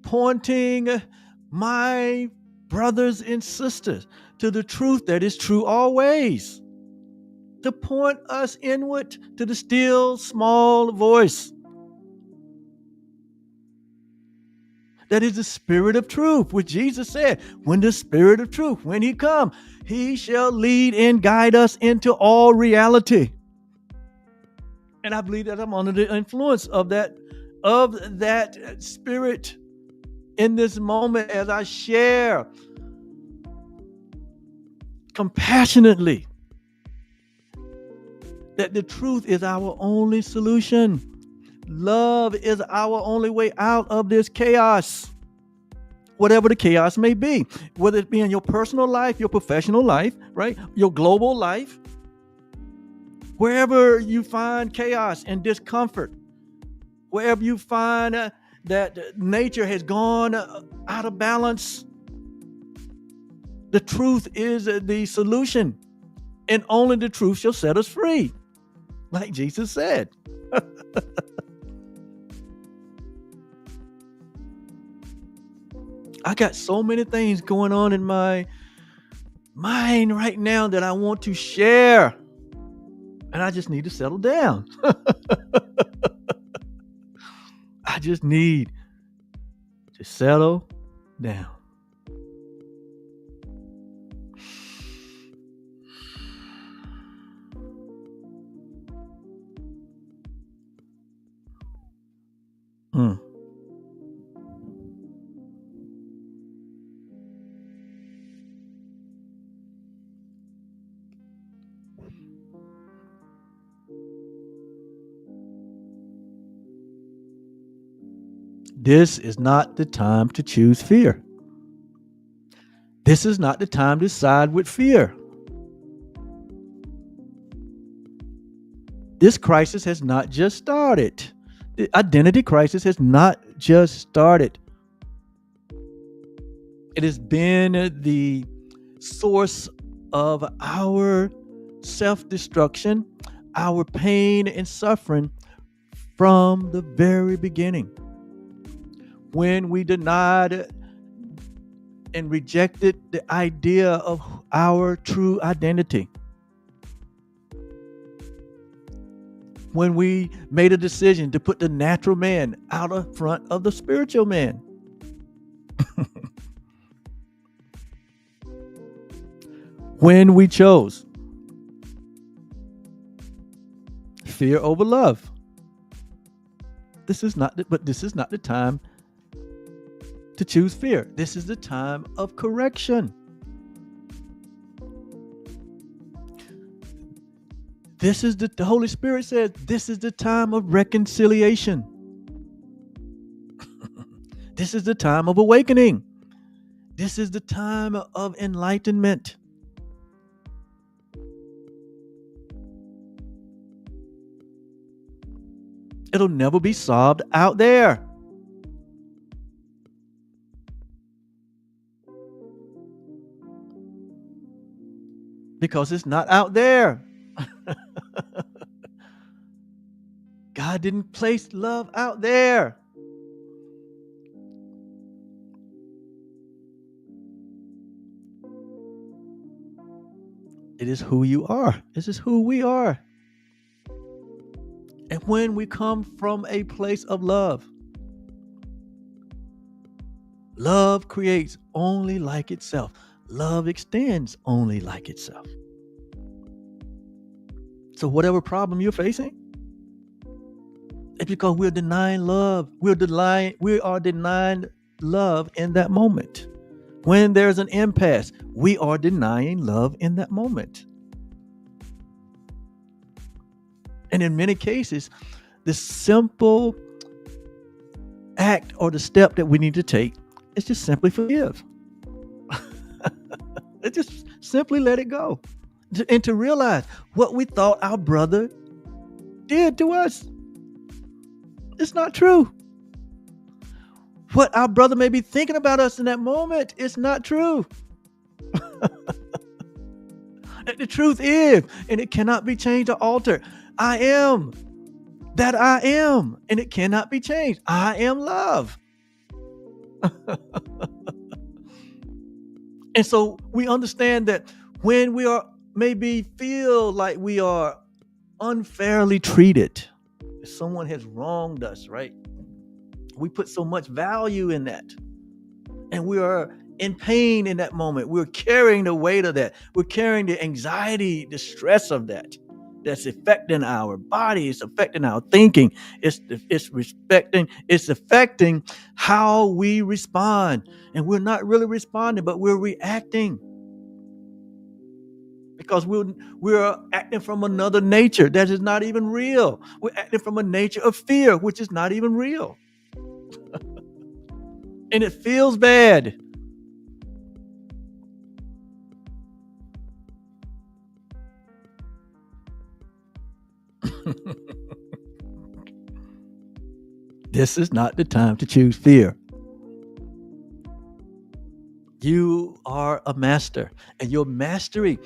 pointing my brothers and sisters to the truth that is true always, to point us inward to the still small voice that is the Spirit of truth, which Jesus said, when the Spirit of truth, when he come, he shall lead and guide us into all reality. And I believe that I'm under the influence of that Spirit in this moment as I share compassionately that the truth is our only solution. Love is our only way out of this chaos, whatever the chaos may be, whether it be in your personal life, your professional life, right? Your global life, wherever you find chaos and discomfort, wherever you find that nature has gone out of balance, the truth is the solution, and only the truth shall set us free, like Jesus said. I got so many things going on in my mind right now that I want to share, and I just need to settle down. I just need to settle down. Mm. This is not the time to choose fear. This is not the time to side with fear. This crisis has not just started. The identity crisis has not just started. It has been the source of our self-destruction, our pain and suffering from the very beginning. When we denied and rejected the idea of our true identity. When we made a decision to put the natural man out of front of the spiritual man. When we chose fear over love. This is not the time to choose fear. This is the time of correction. The Holy Spirit says, this is the time of reconciliation. This is the time of awakening. This is the time of enlightenment. It'll never be solved out there. Because it's not out there. God didn't place love out there. It is who you are. This is who we are. And when we come from a place of love, love creates only like itself. Love extends only like itself. So whatever problem you're facing, it's because we're denying love. We are denying love in that moment. When there's an impasse, we are denying love in that moment. And in many cases, the simple act or the step that we need to take is just simply forgive. It's just simply let it go. And to realize what we thought our brother did to us. It's not true. what our brother may be thinking about us in that moment is not true. The truth is, and it cannot be changed or altered. I am that I am, and it cannot be changed. I am love. And so we understand that when we are maybe feel like we are unfairly treated, if someone has wronged us, right? We put so much value in that. And we are in pain in that moment. We're carrying the weight of that. We're carrying the anxiety, the stress of that. That's affecting our body. It's affecting our thinking. It's affecting how we respond. And we're not really responding, but we're reacting. Because we're acting from another nature that is not even real. We're acting from a nature of fear, which is not even real. And it feels bad. This is not the time to choose fear. You are a master, and your mastery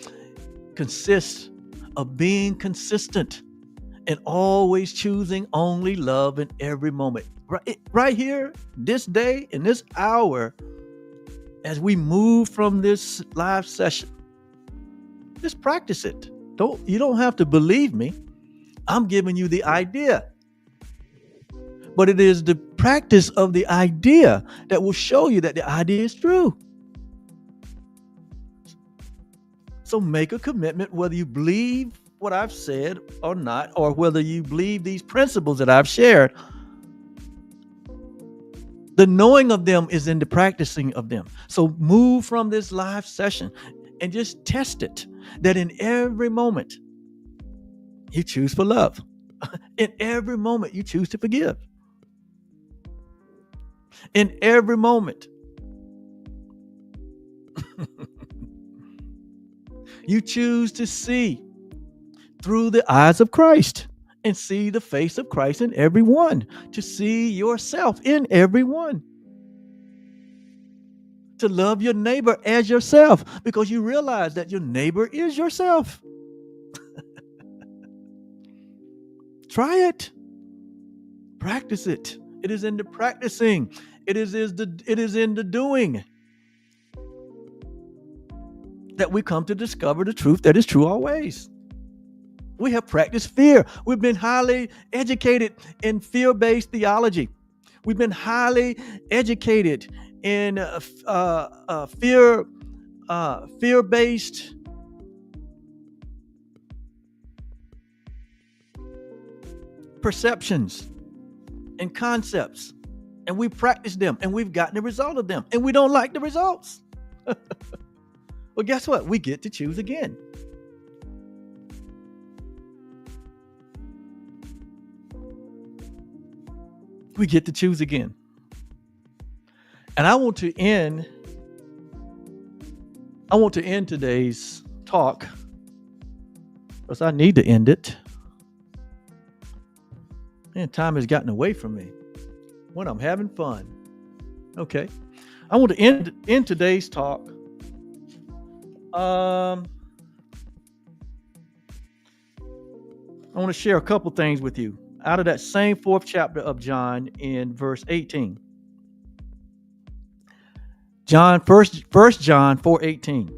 consists of being consistent and always choosing only love in every moment. Right here, this day, in this hour, as we move from this live session, just practice it. You don't have to believe me. I'm giving you the idea. But it is the practice of the idea that will show you that the idea is true. So make a commitment, whether you believe what I've said or not, or whether you believe these principles that I've shared. The knowing of them is in the practicing of them. So move from this live session and just test it, that in every moment you choose for love. In every moment you choose to forgive. In every moment you choose to see through the eyes of Christ and see the face of Christ in everyone, to see yourself in everyone, to love your neighbor as yourself, because you realize that your neighbor is yourself. Try it. Practice it. It is in the practicing. It is in the doing that we come to discover the truth that is true always. We have practiced fear. We've been highly educated in fear-based theology. We've been highly educated in fear-based perceptions and concepts, and we practice them, and we've gotten the result of them, and we don't like the results. Well, guess what? We get to choose again. We get to choose again. And I want to end today's talk, because I need to end it. Man, time has gotten away from me when I'm having fun. Okay. I want to end today's talk. I want to share a couple things with you out of that same 4th chapter of John in verse 18. First John 4:18.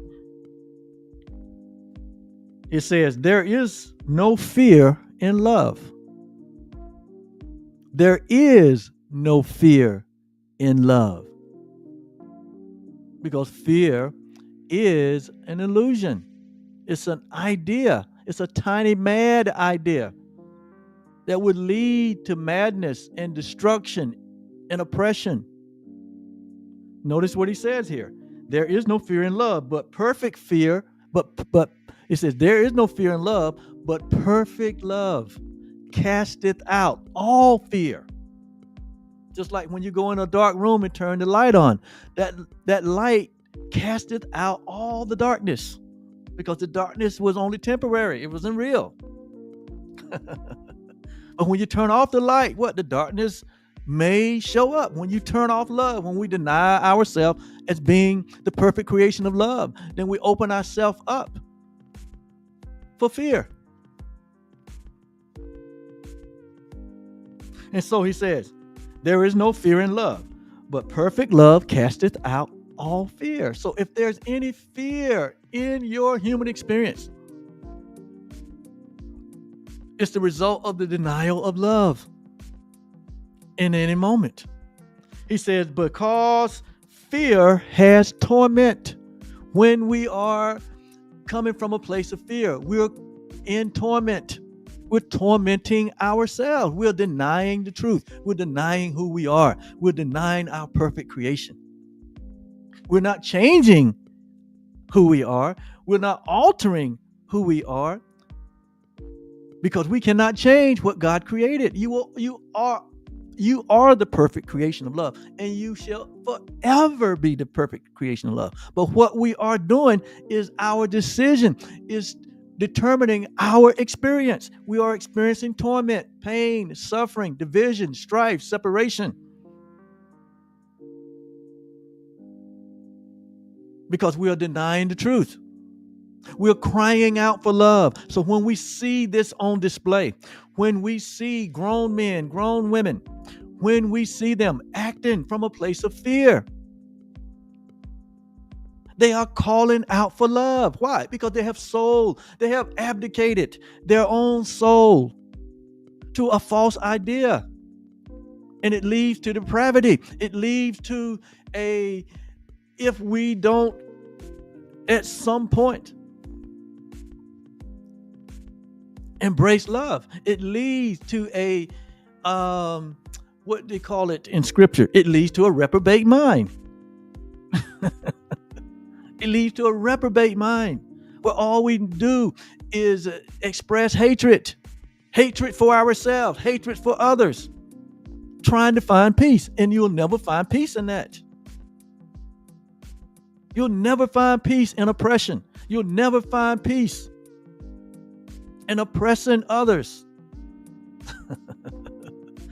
It says, there is no fear in love. There is no fear in love. Because fear is an illusion. It's an idea. It's a tiny mad idea that would lead to madness and destruction and oppression. Notice what he says here. There is no fear in love, but perfect fear, but it says there is no fear in love, but perfect love casteth out all fear. Just like when you go in a dark room and turn the light on, that light casteth out all the darkness, because the darkness was only temporary. It wasn't real. But when you turn off the light, the darkness may show up when you turn off love, when we deny ourselves as being the perfect creation of love. Then we open ourselves up for fear. And so he says, there is no fear in love, but perfect love casteth out all fear. So if there's any fear in your human experience, it's the result of the denial of love in any moment. He says, because fear has torment. When we are coming from a place of fear, we're in torment. We're tormenting ourselves. We're denying the truth. We're denying who we are. We're denying our perfect creation. We're not changing who we are. We're not altering who we are, because we cannot change what God created. You are the perfect creation of love, and you shall forever be the perfect creation of love. But what we are doing is our decision is determining our experience. We are experiencing torment, pain, suffering, division, strife, separation, because we are denying the truth. We're crying out for love. So when we see this on display, when we see grown men, grown women, when we see them acting from a place of fear, they are calling out for love. Why? Because they have sold, they have abdicated their own soul to a false idea. And it leads to depravity. It leads to if we don't at some point embrace love, it leads to what they call it in scripture, it leads to a reprobate mind. It leads to a reprobate mind, where all we do is express hatred for ourselves, hatred for others, trying to find peace. And you'll never find peace in that. You'll never find peace in oppression. You'll never find peace in oppressing others.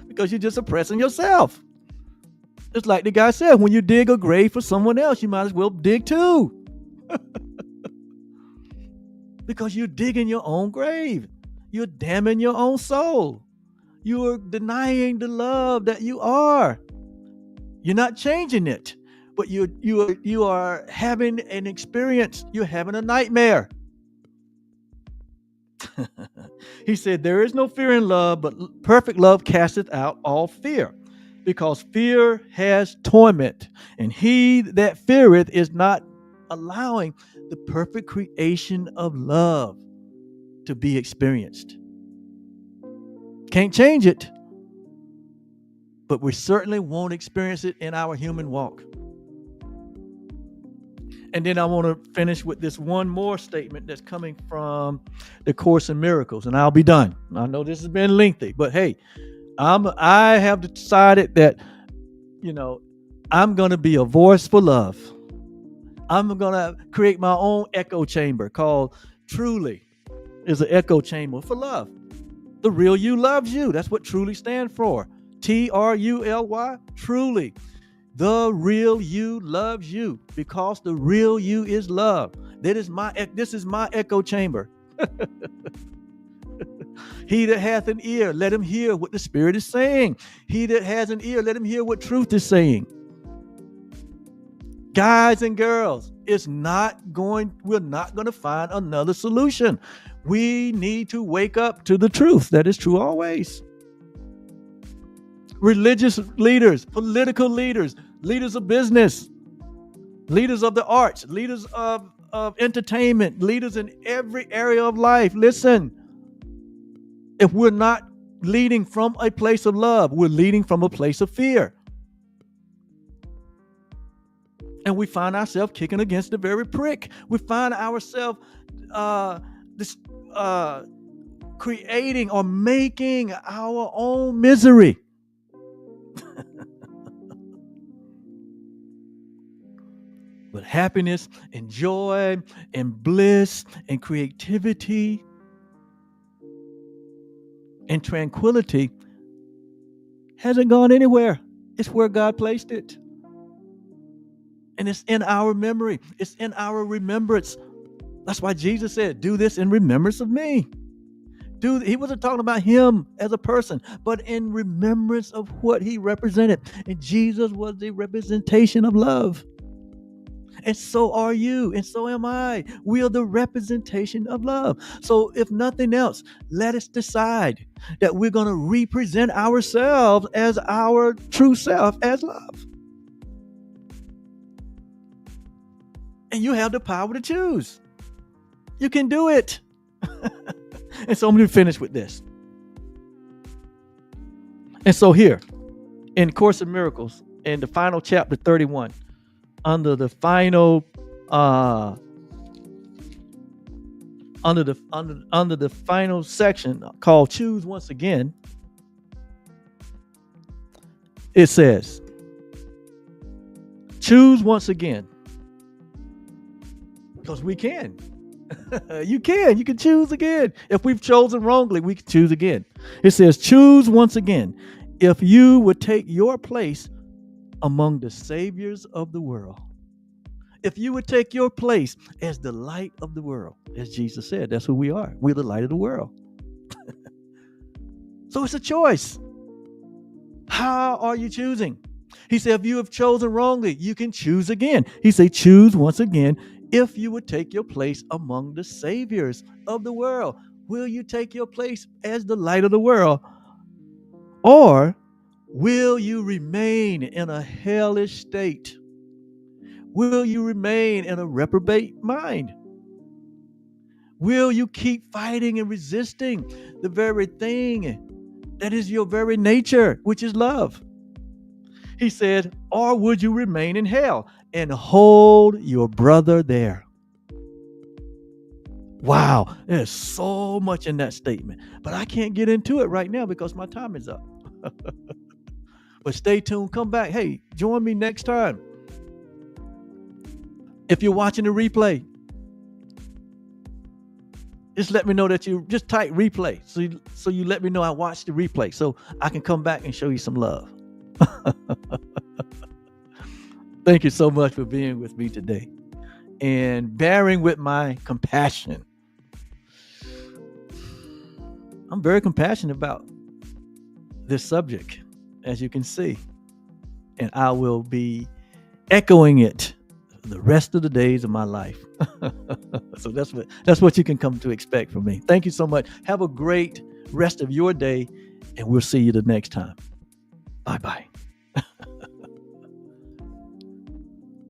Because you're just oppressing yourself. It's like the guy said, when you dig a grave for someone else, you might as well dig too. Because you're digging your own grave. You're damning your own soul. You're denying the love that you are. You're not changing it, but you are having an experience. You're having a nightmare. He said, there is no fear in love, but perfect love casteth out all fear, because fear has torment, and he that feareth is not allowing the perfect creation of love to be experienced. Can't change it, but we certainly won't experience it in our human walk. And then I want to finish with this one more statement that's coming from the Course in Miracles, and I'll be done. I know this has been lengthy, but hey, I have decided that, I'm going to be a voice for love. I'm going to create my own echo chamber called Truly. Is an echo chamber for love. The real you loves you. That's what Truly stands for. TRULY. Truly. The real you loves you, because the real you is love. This is my echo chamber. He that hath an ear, let him hear what the Spirit is saying. He that has an ear, let him hear what truth is saying. Guys and girls, we're not going to find another solution. We need to wake up to the truth that is true always. Religious leaders, political leaders, leaders of business, leaders of the arts, leaders of entertainment, leaders in every area of life. Listen, if we're not leading from a place of love, we're leading from a place of fear. And we find ourselves kicking against the very prick. We find ourselves creating or making our own misery. But happiness and joy and bliss and creativity and tranquility Hasn't gone anywhere. It's where God placed it. And it's in our memory. It's in our remembrance. That's why Jesus said, do this in remembrance of me. He wasn't talking about him as a person, but in remembrance of what he represented. And Jesus was the representation of love. And so are you, and so am I. We are the representation of love. So if nothing else, let us decide that we're going to represent ourselves as our true self, as love. And you have the power to choose. You can do it. And so I'm going to finish with this. And so here, in Course in Miracles, in the final chapter 31, under the final under the final section called Choose Once Again, it says, choose once again. Because we can. You can choose again. If we've chosen wrongly, we can choose again. It says, choose once again. If you would take your place among the saviors of the world. If you would take your place as the light of the world, as Jesus said, that's who we are. We're the light of the world. So it's a choice. How are you choosing? He said, if you have chosen wrongly, you can choose again. He said, choose once again. If you would take your place among the saviors of the world, will you take your place as the light of the world? Or will you remain in a hellish state? Will you remain in a reprobate mind? Will you keep fighting and resisting the very thing that is your very nature, which is love? He said, or would you remain in hell and hold your brother there? Wow, there's so much in that statement, but I can't get into it right now because my time is up. But stay tuned, come back. Hey, join me next time. If you're watching the replay, just let me know that you just type replay. So you let me know I watched the replay so I can come back and show you some love. Thank you so much for being with me today and bearing with my compassion. I'm very compassionate about this subject, as you can see, and I will be echoing it the rest of the days of my life. So that's what you can come to expect from me. Thank you so much. Have a great rest of your day, and we'll see you the next time. Bye-bye.